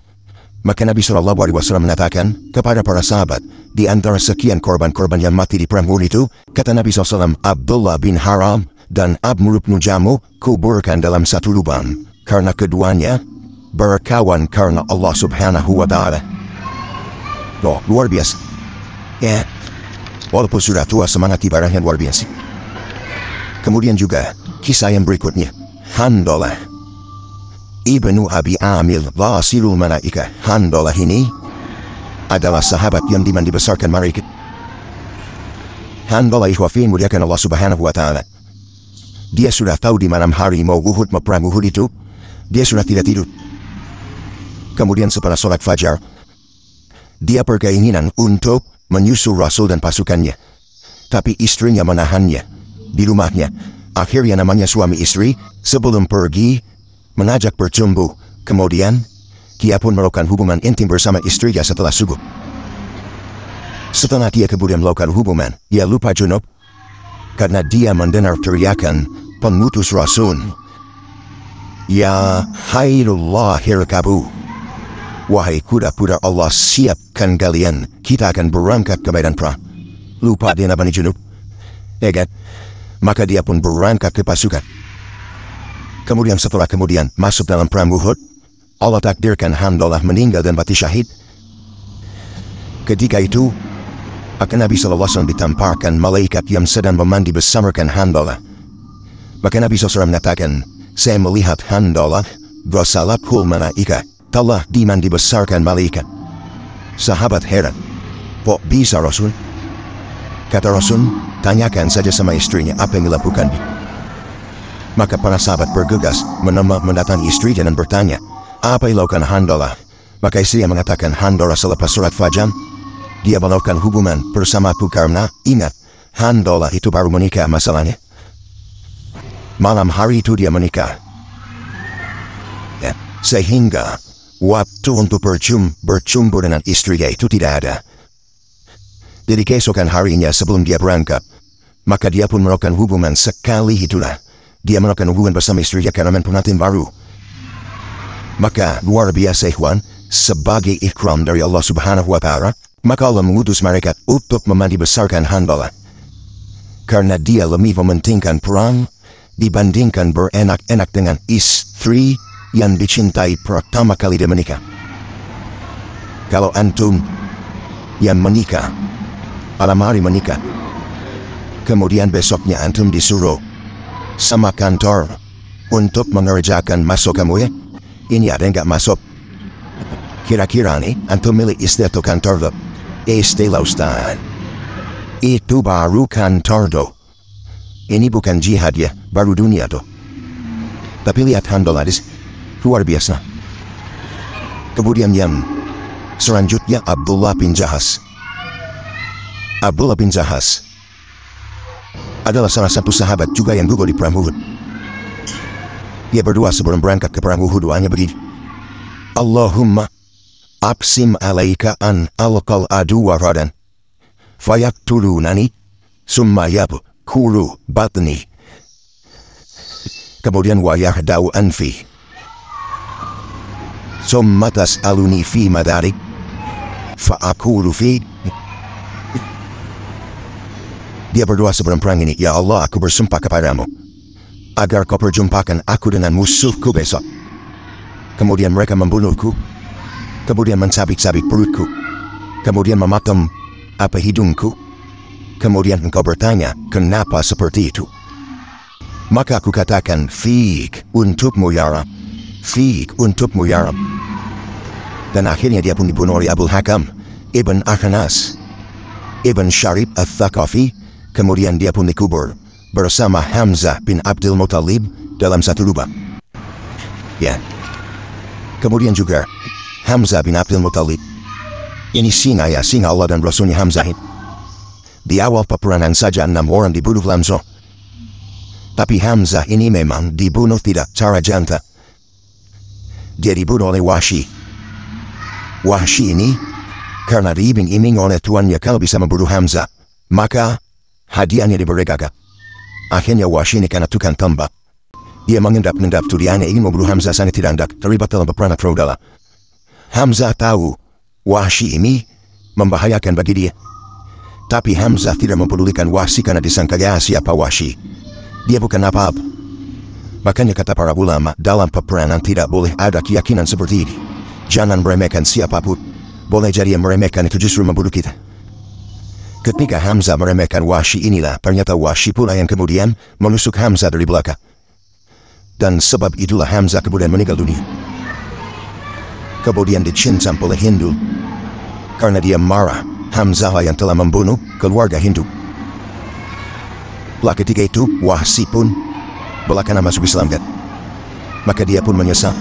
maka Nabi SAW mengatakan kepada para sahabat, di antara sekian korban-korban yang mati di perang Uhud itu, kata Nabi SAW, "Abdullah bin Haram dan Amr bin Jamuh kuburkan dalam satu lubang, karena keduanya berkawan karena Allah Subhanahu wa Ta'ala." Loh, luar biasa. Ya, Walaupun sudah tua semangat ibaratnya luar biasa. Kemudian juga kisah yang berikutnya, Handolah Ibnu Abi Amil Wasirul Malaika. Handolah ini adalah sahabat yang dimana dibesarkan malaikat. Handolah ikhwafin muliakan Allah Subhanahu wa Ta'ala. Dia sudah tahu di malam hari mau Uhud perang Uhud itu, dia sudah tidak tidur. Kemudian setelah sholat fajar, dia berkeinginan untuk menyusul Rasul dan pasukannya. Tapi istrinya menahannya di rumahnya. Akhirnya namanya suami istri sebelum pergi mengajak berjumpa. Kemudian dia pun melakukan hubungan intim bersama istrinya setelah subuh. Setelah dia kemudian melakukan hubungan, dia lupa junub karena dia mendengar teriakan pengutus Rasul. Ya Hairullah hirkabu. Wahai kuda-kuda Allah, siapkan kalian, kita akan berangkat ke medan perang. Lupa dia namanya junub. Ya kan? Maka dia pun berangkat ke pasukan. Kemudian setelah masuk dalam perang Uhud, Allah takdirkan Handolah meninggal dan mati syahid. Ketika itu, akan Nabi SAW ditamparkan malaikat yang sedang memandi bersamakan Handolah. Maka Nabi SAW mengatakan, saya melihat Handolah bersalakul malaikat telah dimandi besarkan malaikat. Sahabat heran, kok bisa Rasul? Kata Rasul, tanyakan saja sama istrinya apa yang dilakukan. Maka para sahabat bergegas mendatangi istri dan bertanya, apa yang dilakukan Handolah? Maka istri yang mengatakan, Handolah selepas sholat fajar, dia melakukan hubungan bersamaku karena ingat, Handolah itu baru menikah masalahnya. Malam hari itu dia menikah. Ya, sehingga waktu untuk berjumpa dengan istrinya itu tidak ada. Jadi keesokan harinya sebelum dia berangkat, maka dia pun melakukan hubungan sekali itulah. Dia melakukan hubungan bersama istrinya karena pengantin baru. Maka luar biasa ikhwan, sebagai ikram dari Allah Subhanahu wa Ta'ala, maka Allah mengutus malaikat untuk memandi besarkan Handolah. Karena dia lebih mementingkan perang dibandingkan berenak-enak dengan istri yang dicintai pertama kali dia menikah. Kalau antum yang menikah, malam hari menikah, kemudian besoknya antum disuruh sama kantor untuk mengerjakan masuk kamu ya, ini ada yang gak masuk. Kira-kira nih antum milik istri atau kantor lo? Istilah Ustaz, itu baru kantor do. Ini bukan jihad ya, baru dunia do. Tapi lihat Handolah luar biasa. Kemudian yang selanjutnya Abdullah bin Jahas. Abdullah bin Jahas adalah salah satu sahabat juga yang gugur di perang Uhud. Dia berdoa sebelum berangkat ke perang Uhud, doanya begini, Allahumma aqsim alaika an alqal aduwa radan fayaktulunani summa yabkuru batni. Kemudian wa yahdau anfi summa tas'aluni fi madarik fa'akulu fi. Dia berdoa sebelum perang ini, ya Allah, aku bersumpah kepadamu agar kau perjumpakan aku dengan musuhku besok. Kemudian mereka membunuhku, kemudian mencabik-cabik perutku, kemudian memakan hidungku. Kemudian engkau bertanya, kenapa seperti itu? Maka aku katakan, fiik untukmu ya Rab, fiik untukmu ya Rab. Dan akhirnya dia pun dibunuh oleh Abu Hakam Ibn Akhnas Ibn Syarib al-Thaqafi. Kemudian dia pun dikubur bersama Hamzah bin Abdul Muttalib dalam satu lubang. Ya. Kemudian juga Hamzah bin Abdul Muttalib ini singa Allah dan Rasulnya Hamzah. Di awal peperangan saja 6 orang dibunuh langsung. Tapi Hamzah ini memang dibunuh tidak cara jantan. Dia dibunuh oleh Wahsy. Wahsy ini karena diiming-iming oleh tuannya kalau bisa membunuh Hamzah, maka hadiahnya diberikan. Akhirnya Wahsy ini karena tukang tembak, dia mengendap-endap tudiannya ingin membunuh Hamzah sangat tidak hendak terlibat dalam peperangan Raudala. Hamzah tahu Wahsy ini membahayakan bagi dia, tapi Hamzah tidak mempedulikan Wahsy karena disangka siapa Wahsy. Dia bukan apa-apa. Makanya kata para ulama, dalam peperangan tidak boleh ada keyakinan seperti ini. Jangan meremehkan siapapun. Boleh jadi yang meremehkan itu justru membunuh kita. Ketika Hamzah meremehkan Wahsy inilah ternyata Wahsy pula yang kemudian menusuk Hamzah dari belakang. Dan sebab itulah Hamzah kemudian meninggal dunia. Kemudian dicincang oleh Hindu. Karena dia marah, Hamzah yang telah membunuh keluarga Hindu. Setelah ketika itu, Wahsy pun belakangan masuk Islam kan. Maka dia pun menyesal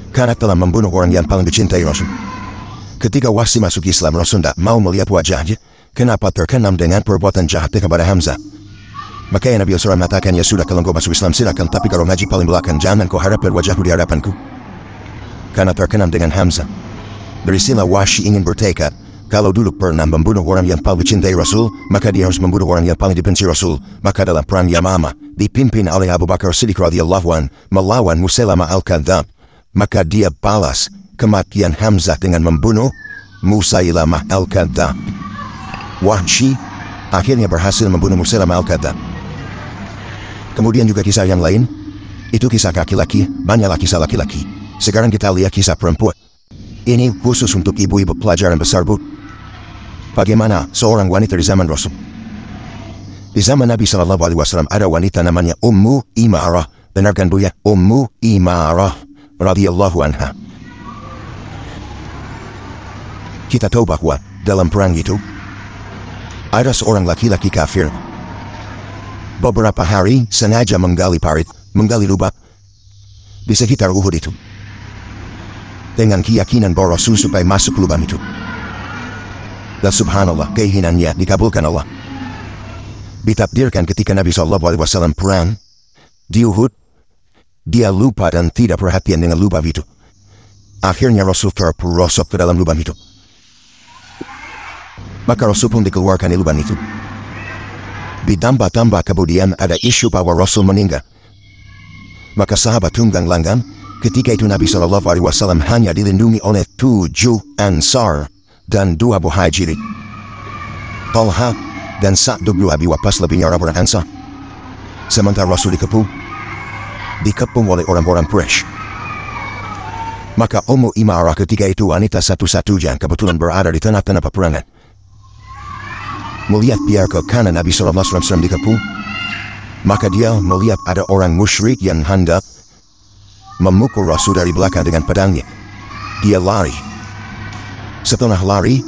karena telah membunuh orang yang paling dicintai Rasul. Ketika Wahsy masuk Islam, Rasul tidak mau melihat wajahnya. Kenapa terkenam dengan perbuatan jahatnya kepada Hamzah? Maka Nabi SAW mengatakan, ya sudah kalau kau masuk Islam silakan, tapi kalau ngaji paling belakang jangan kau harapkan wajahku di hadapanku. Karena terkenam dengan Hamzah. Dari sinilah Wahsy ingin bertekad, kalau dulu pernah membunuh orang yang paling dicintai Rasul, maka dia harus membunuh orang yang paling dibenci Rasul. Maka dalam perang Yamamah, dipimpin oleh Abu Bakar Siddiq radhiyallahu anhu melawan Musailamah al-Kadzdzab, maka dia balas kematian Hamzah dengan membunuh Musailamah al-Kadzdzab. Wahsy akhirnya berhasil membunuh Musailamah al-Kadzdzab. Kemudian juga kisah yang lain, itu kisah laki-laki, banyaklah kisah laki-laki. Sekarang kita lihat kisah perempuan. Ini khusus untuk ibu-ibu pelajaran besar bu. Bagaimana seorang wanita di zaman Rasul. Di zaman Nabi SAW ada wanita namanya Ummu Imarah. Dengarkan bu ya, Ummu Imarah radhiyallahu anha. Kita tahu bahwa dalam perang itu ada seorang laki-laki kafir. Beberapa hari sengaja menggali parit, menggali lubang di sekitar Uhud itu, dengan keyakinan bahwa Rasul supaya masuk lubang itu. Dan subhanallah, keinginannya dikabulkan Allah. Ditakdirkan ketika Nabi SAW perang di Uhud, dia lupa dan tidak perhatian dengan lubang itu. Akhirnya Rasul terperosok ke dalam lubang itu. Maka Rasul pun dikeluarkan di lubang itu. Ditambah-tambah kemudian ada isu bahwa Rasul meninggal. Maka sahabat tunggang langgang, ketika itu Nabi SAW hanya dilindungi oleh 7 Ansar dan 2 Muhajirin. Talha dan Sa'd bin Abi Waqqas lebihnya orang-orang Ansar. Sementara Rasul dikepung oleh orang-orang Quraisy. Maka Ummu Imarah ketika itu wanita satu-satunya kebetulan berada di tengah-tengah peperangan. Melihat biar ke kanan Nabi SAW dikepung, maka dia melihat ada orang musyrik yang hendak memukul Rasul dari belakang dengan pedangnya. Dia lari. Setelah lari,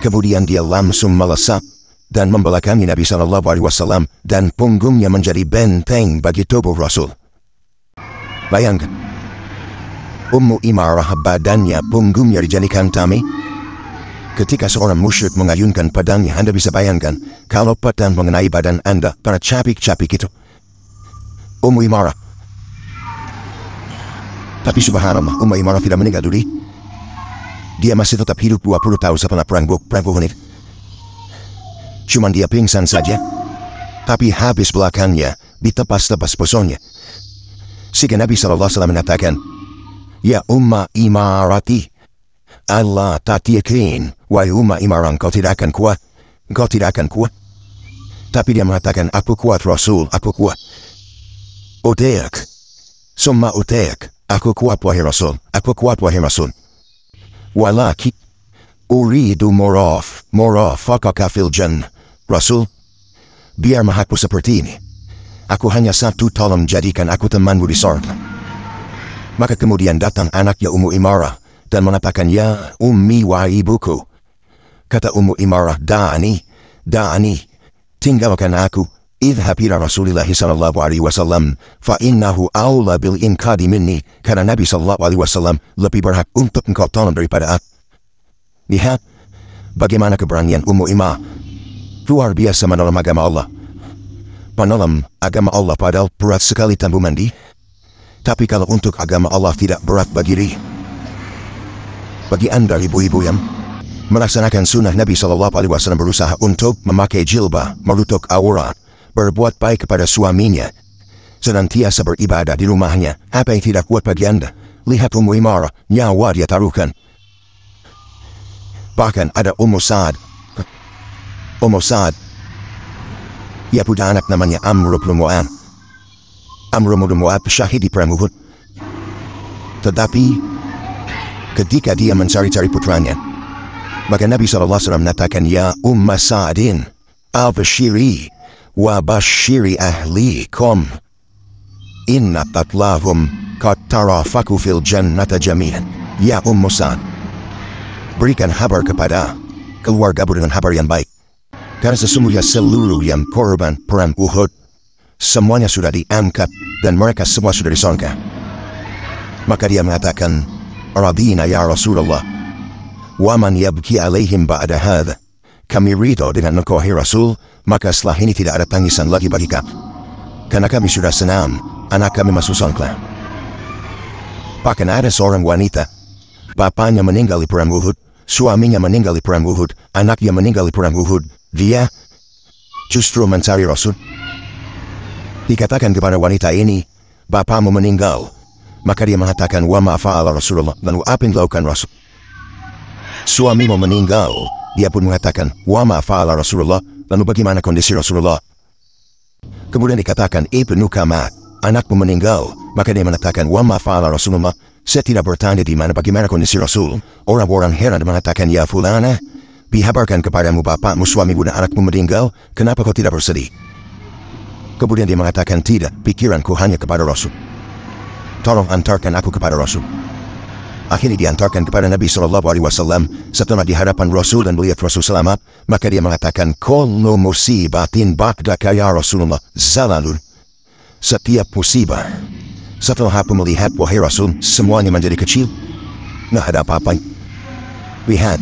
kemudian dia langsung melesat dan membelakangi Nabi SAW dan punggungnya menjadi benteng bagi tubuh Rasul. Bayangkan, Ummu Imarah badannya punggungnya dijadikan tameng. Ketika seorang musyrik mengayunkan pedangnya, Anda bisa bayangkan kalau pedang mengenai badan Anda, para capik-capik itu. Ummu Imarah. Tapi subhanallah, Ummu Imarah tidak meninggal dunia. Dia masih tetap hidup 20 tahun setelah perang Uhud. Cuman dia pingsan saja. Tapi habis belakangnya ditepas-tepas pesonnya. Sehingga Nabi SAW mengatakan, ya Umma Imarati, Allah tak yakin, wahai Umma Imarah, kau tidak akan kuat. Kau tidak akan kuat. Tapi dia mengatakan, aku kuat Rasul, aku kuat. Utek, summa utek, aku kuat wahai Rasul, aku kuat wahai Rasul. Walaki, uridu morafakaka fil jannah. Rasul, biar mahaku seperti ini. Aku hanya satu, tolong jadikan aku temanmu di surga. Maka kemudian datang anaknya Ummu Imarah dan mengatakan, ya ummi wa ibuku. Kata Ummu Imarah, da'ani, tinggalkan aku. Idhab ila Rasulillah SAW, fa innahu awla bil inqadi minni. Karena Nabi SAW lebih berhak untuk engkau tolong daripada aku. Lihat bagaimana keberanian Ummu Imarah. Luar biasa menolong agama Allah. Menolong agama Allah padahal berat sekali tanpa mandi. Tapi kalau untuk agama Allah tidak berat bagi diri. Bagi Anda ibu-ibu yang melaksanakan sunnah Nabi SAW berusaha untuk memakai jilbab, menutup aurat, berbuat baik kepada suaminya, senantiasa beribadah di rumahnya, apa yang tidak kuat bagi Anda? Lihat Ummu Imarah, nyawa dia taruhkan. Bahkan ada Ummu Sa'ad. Ia punya anak namanya Amr bin Mu'ad. Amr bin Mu'ad syahid di perang Uhud. Tetapi ketika dia mencari-cari putranya, Maka Nabi SAW mengatakan, "Ya Umma Sa'adin, al-bashiri wa bashiri ahlikum. Inna tatlahum qad tarafaku fil jannata jami'an." Ya Ummu Sa'ad, berikan kabar kepada keluargamu dengan kabar yang baik. Karena sesungguhnya seluruh yang korban perang Uhud, semuanya sudah diangkat dan mereka semua sudah disangka. Maka dia mengatakan, "Radina ya Rasulullah, wa man yabki alaihim ba'da hadha." Kami ridho dengan engkau hai Rasul, maka setelah ini tidak ada tangisan lagi bagi kami. Karena kami sudah senang, anak kami masuk sangka. Bahkan ada seorang wanita, bapaknya meninggal di perang Uhud, suaminya meninggal di perang Uhud, anaknya meninggal di perang Uhud. Dia justru mencari Rasul. Dikatakan kepada wanita ini, "Bapakmu meninggal." Maka dia mengatakan, "Wa ma fa'ala Rasulullah." Lalu apa yang dilakukan Rasul? Suamimu meninggal. Dia pun mengatakan, "Wa ma fa'ala Rasulullah." Lalu bagaimana kondisi Rasulullah? Kemudian dikatakan, "Ibnu Kamat, anakmu meninggal." Maka dia mengatakan, "Wa ma fa'ala Rasulullah." Saya tidak bertanya di mana bagaimana kondisi Rasul. Orang-orang heran mengatakan, "Ya fulana, dihabarkan kepadamu bapakmu, suamimu dan anakmu meninggal. Kenapa kau tidak bersedih?" Kemudian dia mengatakan, "Tidak, pikiranku hanya kepada Rasul. Tolong antarkan aku kepada Rasul." Akhirnya diantarkan kepada Nabi SAW. Setelah di hadapan Rasul dan melihat Rasul selamat, maka dia mengatakan, "Kullu musibatin ba'daka ya Rasulullah zalalun." Setiap musibah setelah aku melihat wahai Rasul, semuanya menjadi kecil. Nggak ada apa-apa. Lihat,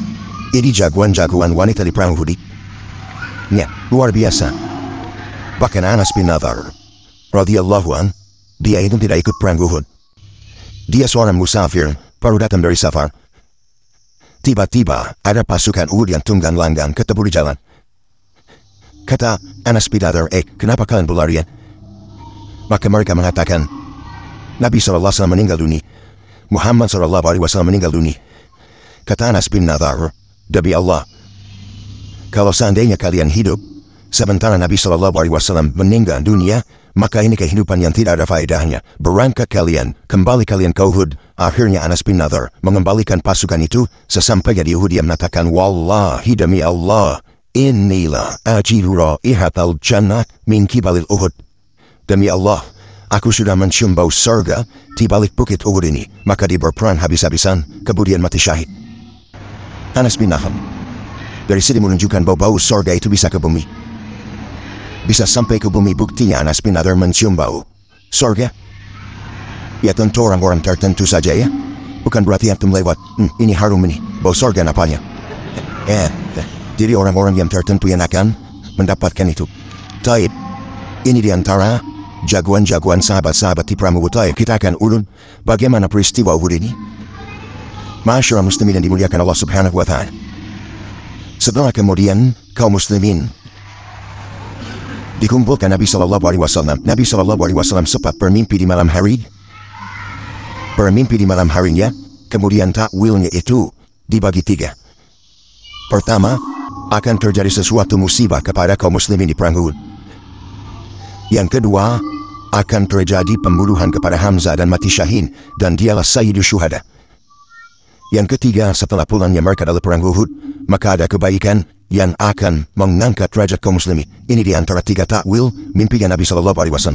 ini jagoan-jagoan wanita di perang Uhud. Ya, luar biasa. Bahkan Anas bin Nadhr radhiyallahu an, dia itu tidak ikut perang Uhud. Dia seorang musafir, baru datang dari safar. Tiba-tiba ada pasukan Uhud yang tunggang langgang ketemu di jalan. Kata Anas bin Nadhr, "Kenapa kalian berlarian?" Maka mereka mengatakan, "Nabi SAW meninggal dunia. Muhammad SAW meninggal dunia." Kata Anas bin Nadhr, "Demi Allah, kalau seandainya kalian hidup sementara Nabi SAW meninggal dunia, maka ini kehidupan yang tidak ada faedahnya. Berangkat kalian, kembali kalian ke Uhud." Akhirnya Anas bin Nadhr mengembalikan pasukan itu. Sesampainya di Uhud dia mengatakan, "Wallahi demi Allah, inilah ajidu raihatal jannah min kibalil Uhud." Demi Allah, aku sudah mencium bau surga di balik bukit Uhud ini. Maka dia berperang habis-habisan, kemudian mati syahid. Anas bin Nadhr dari sini menunjukkan bau-bau surga itu bisa ke bumi. Bisa sampai ke bumi, buktinya Anas bin Nadhr mencium bau surga. Ya tentu orang-orang tertentu saja ya. Bukan berarti antum lewat, ini harum ini, bau surga napanya. Jadi orang-orang yang tertentu yang akan mendapatkan itu. Taib, ini diantara jagoan-jagoan sahabat-sahabat di perang Uhud. Kita akan urut bagaimana peristiwa Uhud ini. Masyarakat muslimin yang dimuliakan Allah Subhanahu wa Ta'ala. Setelah kemudian kaum muslimin dikumpulkan Nabi SAW. Nabi SAW sempat bermimpi di malam hari. Bermimpi di malam harinya, kemudian takwilnya itu dibagi tiga. Pertama, akan terjadi sesuatu musibah kepada kaum muslimin di perang Uhud. Yang kedua, akan terjadi pembunuhan kepada Hamzah dan mati syahid, dan dialah Sayyidus Syuhada. Yang ketiga, setelah pulangnya mereka dari perang Uhud, maka ada kebaikan yang akan mengangkat derajat kaum muslimin. Ini di antara tiga takwil mimpi Nabi SAW.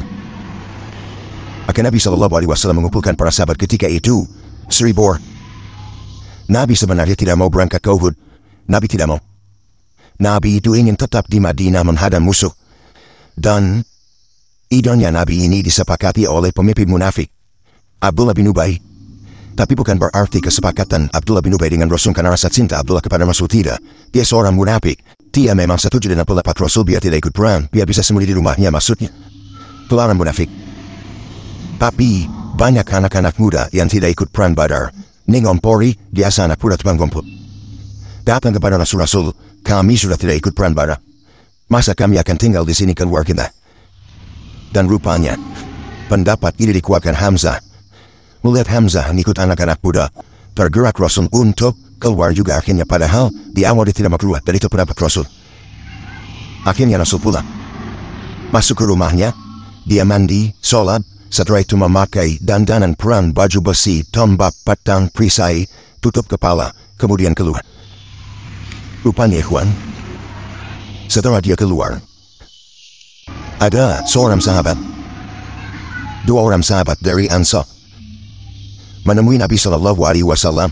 Akan Nabi SAW mengumpulkan para sahabat ketika itu 1000 orang. Nabi sebenarnya tidak mau berangkat ke Uhud. Nabi tidak mau. Nabi itu ingin tetap di Madinah menghadang musuh. Dan idenya Nabi ini disepakati oleh pemimpin munafik, Abdullah bin Ubay. Tapi bukan berarti kesepakatan Abdullah bin Ubay dengan Rasul karena rasa cinta Abdullah kepada Rasul, tidak. Dia seorang munafik. Dia memang setuju dengan pendapat Rasul biar tidak ikut perang, biar bisa sembunyi di rumahnya, maksudnya. Pelarang munafik. Tapi banyak anak-anak muda yang tidak ikut perang Badar. Ningompori, biasa anak muda tukang gomput. Datang kepada Rasul, "Kami sudah tidak ikut perang Badar. Masa kami akan tinggal di sini keluar kita?" Dan rupanya pendapat ini dikuatkan Hamzah. Melihat Hamzah mengikut anak-anak muda, tergerak Rasul untuk keluar juga akhirnya, padahal di awal dia tidak mau keluar, dan itu pendapat Rasul. Akhirnya Rasul pulang. Masuk ke rumahnya, dia mandi, sholat, setelah itu memakai dandanan perang, baju besi, tombak, pedang, perisai, tutup kepala, kemudian keluar. Rupanya ikhwan, setelah dia keluar, ada seorang sahabat, dua orang sahabat dari Ansar, menemui Nabi SAW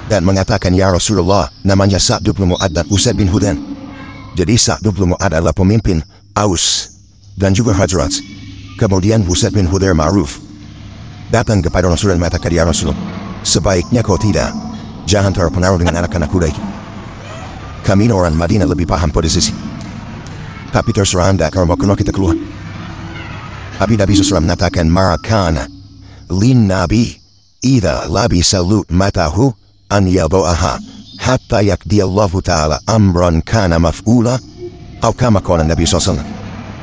dan mengatakan, "Ya Rasulullah, namanya Sa'd bin Mu'adh dan Usaid bin Hudain." Jadi Sa'd bin Mu'adh adalah pemimpin Aus dan juga Khazraj. Kemudian Usaid bin Hudair ma'ruf datang kepada Rasul dan mengatakan, "Ya Rasul, sebaiknya kau tidak, jangan terpengaruh dengan anak-anak kuda itu. Kami orang Madinah lebih paham posisi. Tapi terserah anda kalau mau kita keluar." Tapi Nabi SAW mengatakan, "Marakana lin Nabi idha labi salut matahu an yado'aha hatta yakdiyallahu ta'ala amran kana maf'ula." Atau kama kala Nabi SAW,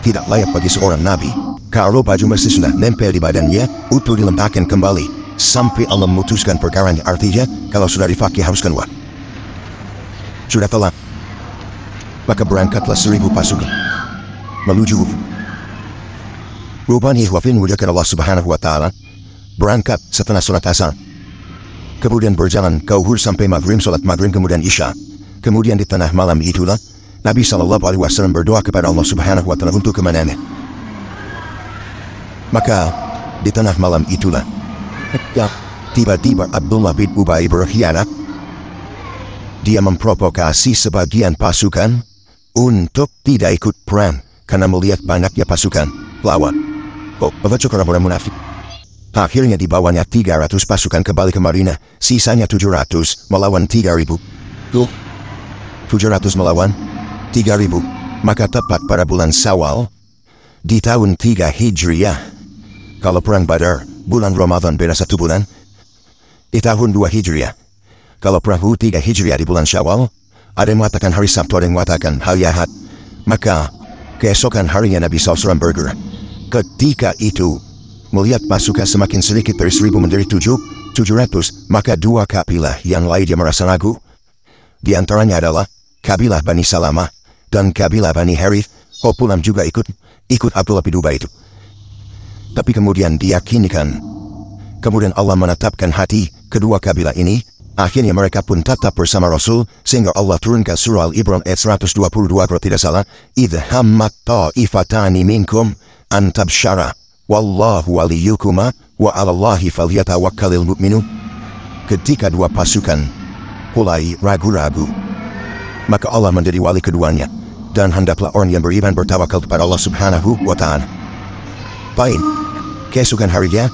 tidak layak bagi seorang Nabi kalau baju masih sudah nempel di badannya untuk dilempahkan kembali sampai Allah memutuskan perkaranya. Artinya kalau sudah dipakai haruskan sudah telat. Maka berangkatlah 1000 pasukan menuju Rupanya wafin wujudkan Allah Subhanahu wa Ta'ala. Berangkat setelah sholat asar, kemudian berjalan ke Uhud sampai maghrib, sholat maghrib kemudian isya. Kemudian di tengah malam itulah Nabi SAW berdoa kepada Allah Subhanahu wa Ta'ala untuk kemenangan. Maka di tengah malam itulah tiba-tiba Abdullah bin Ubay berkhianat. Dia memprovokasi sebagian pasukan untuk tidak ikut perang karena melihat banyaknya pasukan lawan. Cukup orang munafik. Akhirnya dibawanya 300 pasukan kembali ke Madinah, sisanya 700 melawan 3000. 700 melawan 3000. Maka tepat pada bulan Syawal di tahun 3 Hijriah. Kalau perang Badar bulan Ramadan beda 1 bulan. Di tahun 2 Hijriah. Kalau perang 3 Hijriah di bulan Syawal, ada yang mengatakan hari Sabtu, ada yang mengatakan hari Ahad. Maka keesokan harinya Nabi SAW bergerak. Ketika itu melihat pasukan semakin sedikit dari 1000 menjadi 700, maka dua kabilah yang lain dia merasa ragu. Di antaranya adalah kabilah Bani Salamah dan kabilah Bani Harith. Pulang juga ikut Abdullah bin Ubay itu. Tapi kemudian diyakinkan. Kemudian Allah menetapkan hati kedua kabilah ini. Akhirnya mereka pun tetap bersama Rasul, sehingga Allah turunkan surah Al-Imran ayat 122 kalau tidak salah. "Idh hammat ta'ifatani minkum an tabsyara wallahu waliyukuma wa 'alallahi falyatawakkalul mu'minun." Ketika dua pasukan mulai ragu-ragu, maka Allah menjadi wali keduanya, dan hendaklah orang yang beriman bertawakal kepada Allah Subhanahu wa Ta'ala. Baik, keesokan harinya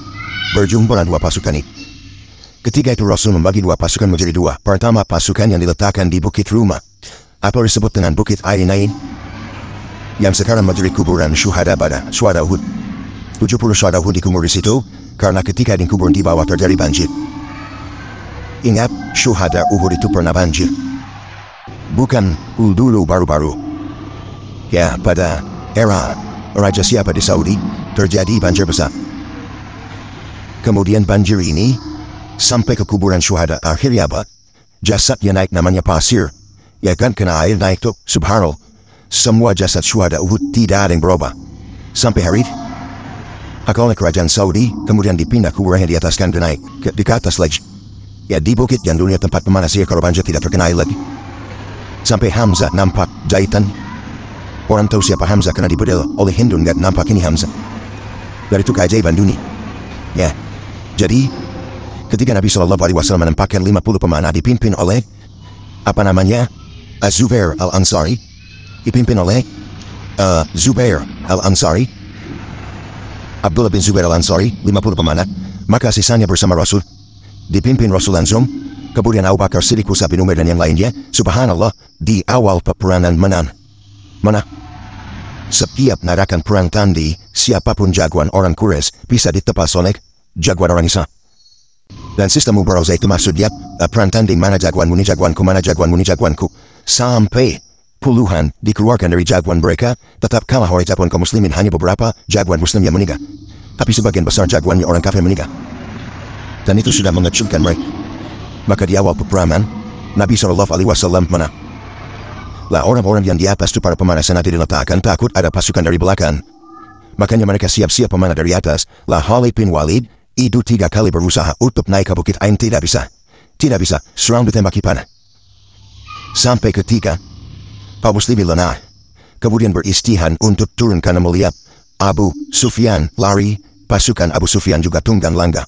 berjumpa dua pasukan ini. Ketika itu Rasul membagi dua pasukan menjadi dua. Pertama, pasukan yang diletakkan di Bukit Rumah atau disebut dengan Bukit Ainain, yang sekarang menjadi kuburan syuhada pada Syuhada Uhud. 70 syuhada Uhud dikubur di situ karena ketika dikubur di bawah terjadi banjir. Ingat, syuhada Uhud itu pernah banjir. Bukan dulu baru-baru. Ya, pada era Raja siapa di Saudi terjadi banjir besar. Kemudian banjir ini sampai ke kuburan syuhada. Akhirnya apa? Jasadnya naik, namanya pasir. Ya kan, kena air naik tuh. Subhanallah. Semua jasad syuhada Uhud tidak ada yang berubah. Sampai hari ini. Akalnya kerajaan Saudi kemudian dipindah kuburannya di atas kan naik di atas lagi. Ya di bukit yang dulunya tempat pemanas air kalau banjir tidak terkena air lagi. Sampai Hamzah nampak jahitan. Orang tahu siapa Hamzah karena dibedel oleh Hindu, nggak nampak ini Hamzah. Dari itu keajaiban dunia. Ya. Jadi ketika Nabi SAW menempatkan 50 pemanah dipimpin oleh Zubair Al-Ansari, dipimpin oleh Zubair Al-Ansari, Abdullah bin Zubair Al-Ansari, 50 pemanah, maka sisanya bersama Rasul, dipimpin Rasul langsung. Kemudian Abu Bakar Siddiq, Mus'ab bin Umair dan yang lainnya. Subhanallah, di awal peperangan mana setiap narakan perang tadi, siapapun jagoan orang Quraisy bisa ditepas oleh jagoan orang Islam. Dan sistem mubarazah itu maksudnya perang tanding mana jagoanmu ni jagoanku, mana jagoanmu ni jagoanku, sampai puluhan dikeluarkan dari jagoan mereka. Tetap kalah oleh jagoan kaum muslimin, hanya beberapa jagoan muslim yang meninggal, tapi sebagian besar jagoannya orang kafir meninggal, dan itu sudah mengecilkan mereka. Maka di awal peperangan Nabi SAW menang. Lah orang-orang yang di atas itu para pemanah nanti diletakkan, takut ada pasukan dari belakang. Makanya mereka siap-siap pemanah dari atas. Lah Khalid bin Walid itu 3 kali berusaha untuk naik ke Bukit Ain, tidak bisa. Serang ditembaki panah. Sampai ketika kaum muslimin lengah, kemudian beristihad untuk turun karena melihat Abu Sufyan lari, pasukan Abu Sufyan juga tunggang langgang.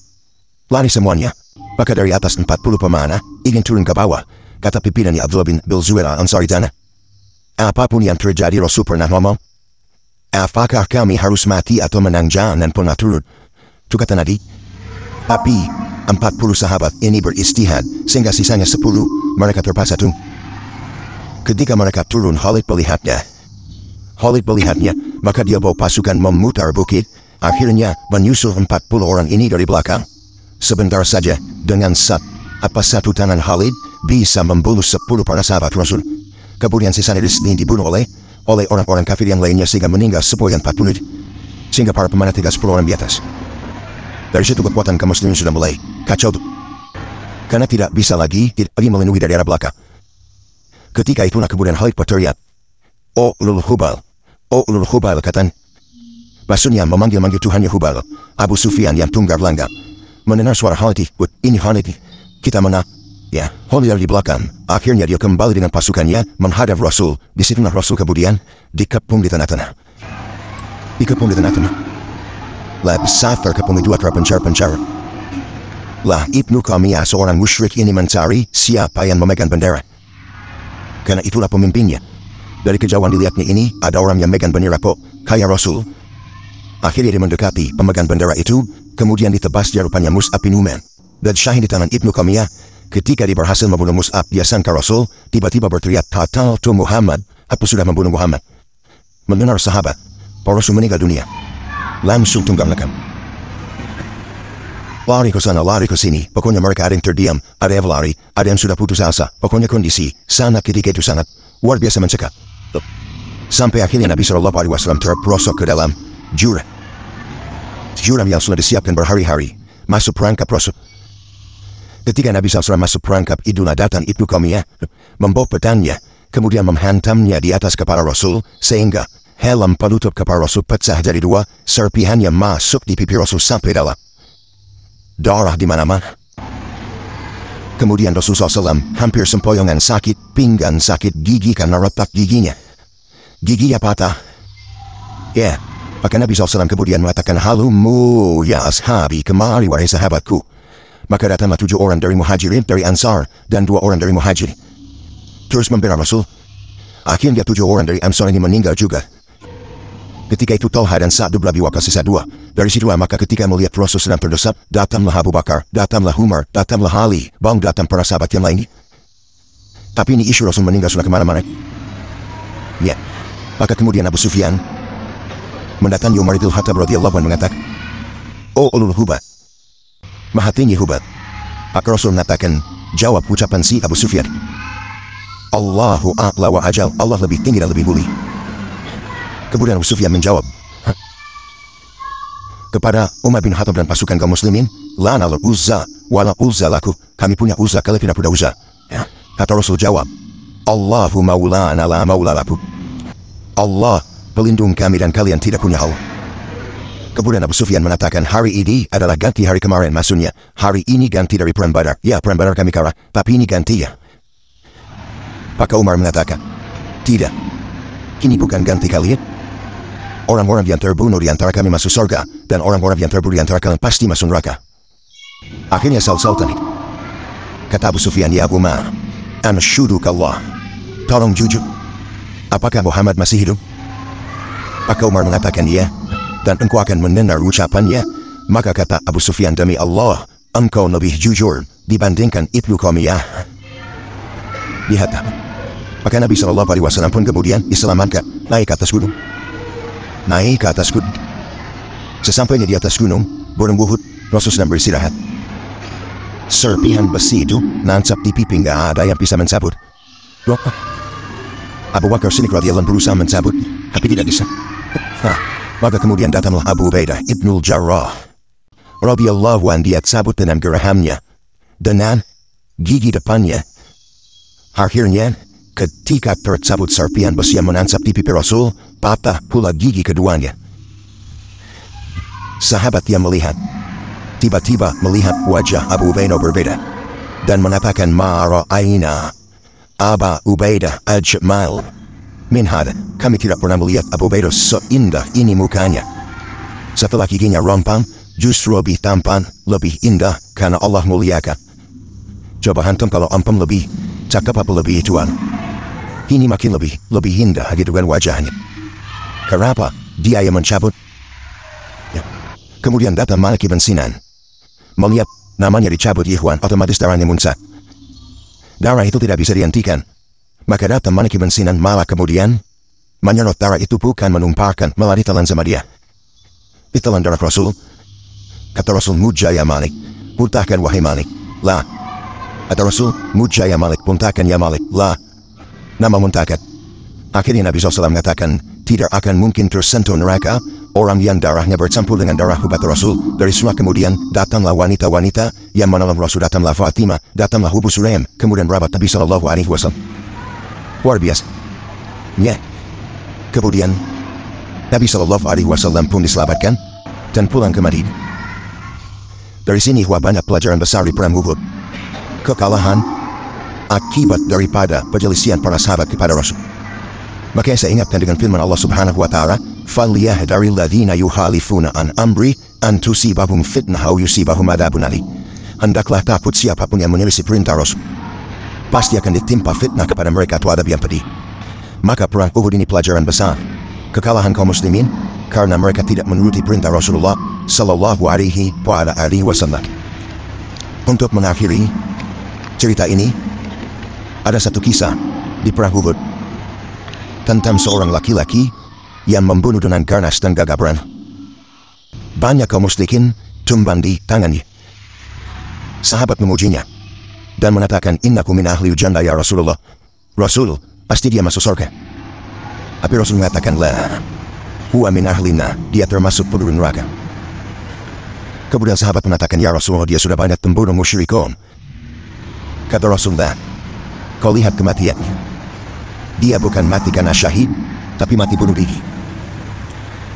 Lari semuanya. Maka dari atas 40 pemanah ingin turun ke bawah, kata pimpinannya Abdullah bin Zubair Ansari tanah. Apapun yang terjadi Rasul pernah ngomong, apakah kami harus mati atau menang, jangan pernah turun. Itu kata Nabi. Tapi 40 sahabat ini beristihad sehingga sisanya 10 mereka terpaksa turun. Ketika mereka turun, Khalid melihatnya, maka dia bawa pasukan memutar bukit, akhirnya menyusul 40 orang ini dari belakang. Sebentar saja, dengan satu tangan Khalid bisa membunuh 10 para sahabat Rasul. Kemudian sisanya dibunuh oleh orang-orang kafir yang lainnya sehingga meninggal sepoyan 40. Sehingga para pemanah 10 orang di atas. Dari situ kekuatan kaum muslimin sudah mulai kacau. Karena tidak bisa lagi melindungi dari arah belakang. Ketika itulah kemudian Khalid berteriak, "Oh Ulul Hubal," katan. Maksudnya memanggil-manggil Tuhannya Hubal. Abu Sufyan yang tunggang langgang mendengar suara Khalid, ini Khalid, kita menang. Ya, Khalid di belakang. Akhirnya dia kembali dengan pasukannya menghadap Rasul. Di situlah Rasul kemudian dikepung di tengah-tengah. Lah besar terkepung dua terpencar-pencar. Lah Ibnu Qamiyah seorang musyrik ini mencari siapa yang memegang bendera. Karena itulah pemimpinnya. Dari kejauhan dilihatnya ini ada orang yang memegang bendera kayak Rasul. Akhirnya dia mendekati pemegang bendera itu, kemudian ditebas dia rupanya Mus'ab bin Umair. Dan syahid di tangan Ibnu Qamiyah. Ketika dia berhasil membunuh Mus'ab, dia sangka Rasul, tiba-tiba berteriak, "Qataltu Muhammad," apa sudah membunuh Muhammad. Mendengar sahabat, para Rasul meninggal dunia. Langsung tunggang langgang. Lari ke sana, lari ke sini. Pokoknya mereka ada yang terdiam, ada yang lari, ada yang sudah putus asa. Pokoknya kondisi sana ketika itu sangat luar biasa mencekam. Sampai akhirnya Nabi SAW terperosok ke dalam jurang yang sudah disiapkan berhari-hari. Masuk perangkap Rasul. Ketika Nabi SAW masuk perangkap, itulah datang Ibnu Qamiyah membawa pedangnya, kemudian menghantamnya di atas kepala Rasul sehingga helm penutup kepala Rasul pecah jadi dua, serpihannya masuk di pipi Rasul sampai dalam. Darah di mana-mana. Kemudian Rasulullah SAW hampir sempoyongan sakit, pinggang sakit, gigi karena retak giginya. Giginya patah. Ya, maka Nabi SAW kemudian mengatakan, "Halumu ya ashabi, kemari wahai sahabatku." Maka datanglah 7 orang dari Muhajirin, dari Ansar, dan 2 orang dari Muhajirin. Terus membela Rasul. Akhirnya 7 orang dari Ansar ini meninggal juga. Ketika itu Talha dan Sa'd bin Abi Waqqas sisa 2. Dari situlah maka ketika melihat Rasul sedang terdesak, datanglah Abu Bakar, datanglah Umar, datanglah Ali, datang para sahabat yang lain. Tapi ini isu Rasul meninggal sudah kemana-mana. Ya. Maka kemudian Abu Sufyan mendatangi Umar bin Khattab radhiyallahu anhu mengatakan, "Oh Ulul Hubal, Maha tinggi Hubal." Maka Rasul mengatakan, jawab ucapan si Abu Sufyan, "Allahu a'la wa ajal," Allah lebih tinggi dan lebih mulia. Kemudian Abu Sufyan menjawab kepada Umar bin Khattab dan pasukan kaum muslimin, "Lana al-Uzza wala Uzza laku," kami punya Uzza, kalian tidak punya Uzza. Ya. Kata Rasul jawab, "Allahu maulana la maula laku." Allah pelindung kami dan kalian tidak punya Allah. Kemudian Abu Sufyan mengatakan, hari ini adalah ganti hari kemarin, maksudnya hari ini ganti dari perang Badar. Ya, perang Badar kami kalah, tapi ini ganti ya. Maka Umar mengatakan, tidak, ini bukan ganti kalian. Orang-orang yang terbunuh di antara kami masuk surga, dan orang-orang yang terbunuh di antara kalian pasti masuk neraka. Akhirnya Sultan kata Abu Sufyan, "Ya Abu Umar, anshudukallah, tolong jujur, apakah Muhammad masih hidup?" Maka Umar mengatakan, "Ya, dan engkau akan mendengar ucapannya." Maka kata Abu Sufyan, "Demi Allah, engkau lebih jujur dibandingkan Ibnu Qamiyah." Lihat, maka Nabi SAW pun kemudian diselamatkan, naik ke atas gunung. Sesampainya di atas gunung Gunung Uhud, Rasul sedang beristirahat. Serpihan besi itu nancap di pipi, nggak ada yang bisa mencabut. Abu Bakar Siddiq radhiyallahu anhu berusaha mencabut, tapi tidak bisa. Maka kemudian datanglah Abu Ubaidah Ibnul Jarrah radhiyallahu anhu, dia cabut dengan gerahamnya, dengan gigi depannya. Akhirnya ketika tercabut serpihan besi yang menancap di pipi Rasul, patah pula gigi keduanya. Sahabat yang melihat, tiba-tiba melihat wajah Abu Ubaidah berbeda, dan mengatakan, "Ma ra'aina Aba Ubaidah al-Jamal. Minhad, kami tidak pernah melihat Abu Ubaidah seindah ini mukanya. Setelah giginya rompang, justru lebih tampan, lebih indah, karena Allah muliakan. Coba hantum kalau ampam lebih cakep apa lebih tuan. Ini makin lebih indah gitu kan wajahnya. Kenapa? Dia yang mencabut. Ya. Kemudian datang Malik ibn Sinan. Melihat namanya dicabut Ikhwan, otomatis darahnya muncrat. Darah itu tidak bisa dihentikan. Maka datang Malik ibn Sinan malah kemudian menyerot darah itu bukan menumpahkan, malah ditelan sama dia. Ditelan darah Rasul. Kata Rasul, mujaya Malik, muntahkan wahai Malik. La. Kata Rasul, mujaya Malik, muntahkan ya Malik. La. Nama muntahkan. Akhirnya Nabi SAW mengatakan, tidak akan mungkin tersentuh neraka orang yang darahnya bercampur dengan darah umat Rasul. Dari surah kemudian datanglah wanita-wanita yang menolong Rasul, datanglah Fatimah, datanglah Ubu Sulaim, kemudian berabat Nabi SAW. Luar biasa. Ya. Kemudian Nabi SAW pun diselamatkan dan pulang ke Madinah. Dari sini banyak pelajaran besar di perang Uhud. Kekalahan akibat daripada perselisihan para sahabat kepada Rasul. Makanya saya ingatkan dengan firman Allah Subhanahu wa taala, "Falyahdharil ladzina yukhalifuna an amri an tusibahum fitnah aw yusibahum adzabun alim." Hendaklah takut siapapun yang menyelisih perintah Rasul. Pasti akan ditimpa fitnah kepada mereka atau adab yang pedih. Maka perang Uhud ini pelajaran besar. Kekalahan kaum muslimin karena mereka tidak menuruti perintah Rasulullah sallallahu alaihi wasallam. Untuk mengakhiri cerita ini, ada satu kisah di perang Uhud tentang seorang laki-laki yang membunuh dengan ganas dan gagah berani. Banyak kaum musyrikin tumbang di tangannya. Sahabat memujinya dan mengatakan, innakum min ahli jannah ya Rasulullah. Rasul, pasti dia masuk surga. Tapi Rasul mengatakan, la, huwa min ahlina, dia termasuk penduduk neraka. Kemudian sahabat mengatakan, ya Rasulullah, dia sudah banyak membunuh musyrikun. Kata Rasulullah, kau lihat kematiannya. Dia bukan mati karena syahid, tapi mati bunuh diri.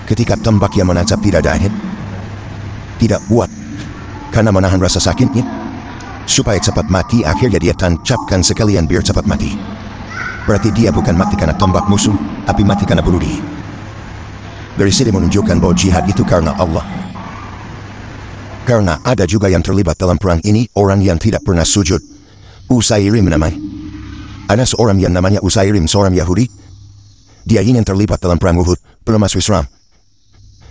Ketika tembak yang menancap di dadanya, tidak kuat karena menahan rasa sakitnya, supaya cepat mati, akhirnya dia tancapkan sekalian biar cepat mati. Berarti dia bukan mati karena tembak musuh, tapi mati karena bunuh diri. Dari sini menunjukkan bahwa jihad itu karena Allah. Karena ada juga yang terlibat dalam perang ini, orang yang tidak pernah sujud. Usairim namanya. Ada seorang yang namanya Usairim, seorang Yahudi. Dia ingin terlibat dalam perang Uhud, belum masuk Islam.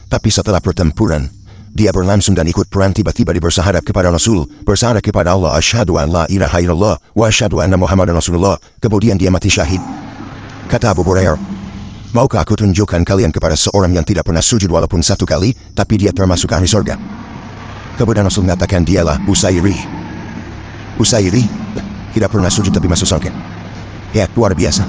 Tapi setelah pertempuran, dia berlangsung dan ikut perang, tiba-tiba dia bersyahadat kepada Rasul, bersyahadat kepada Allah, asyhadu an la ilaha illallah wa asyhadu anna Muhammadan Rasulullah. Kemudian dia mati syahid. Kata Abu Hurairah, maukah aku tunjukkan kalian kepada seorang yang tidak pernah sujud walaupun satu kali, tapi dia termasuk ahli surga? Kemudian Rasul mengatakan, dialah Usairi. Usairi tidak pernah sujud tapi masuk surga. Ya, luar biasa.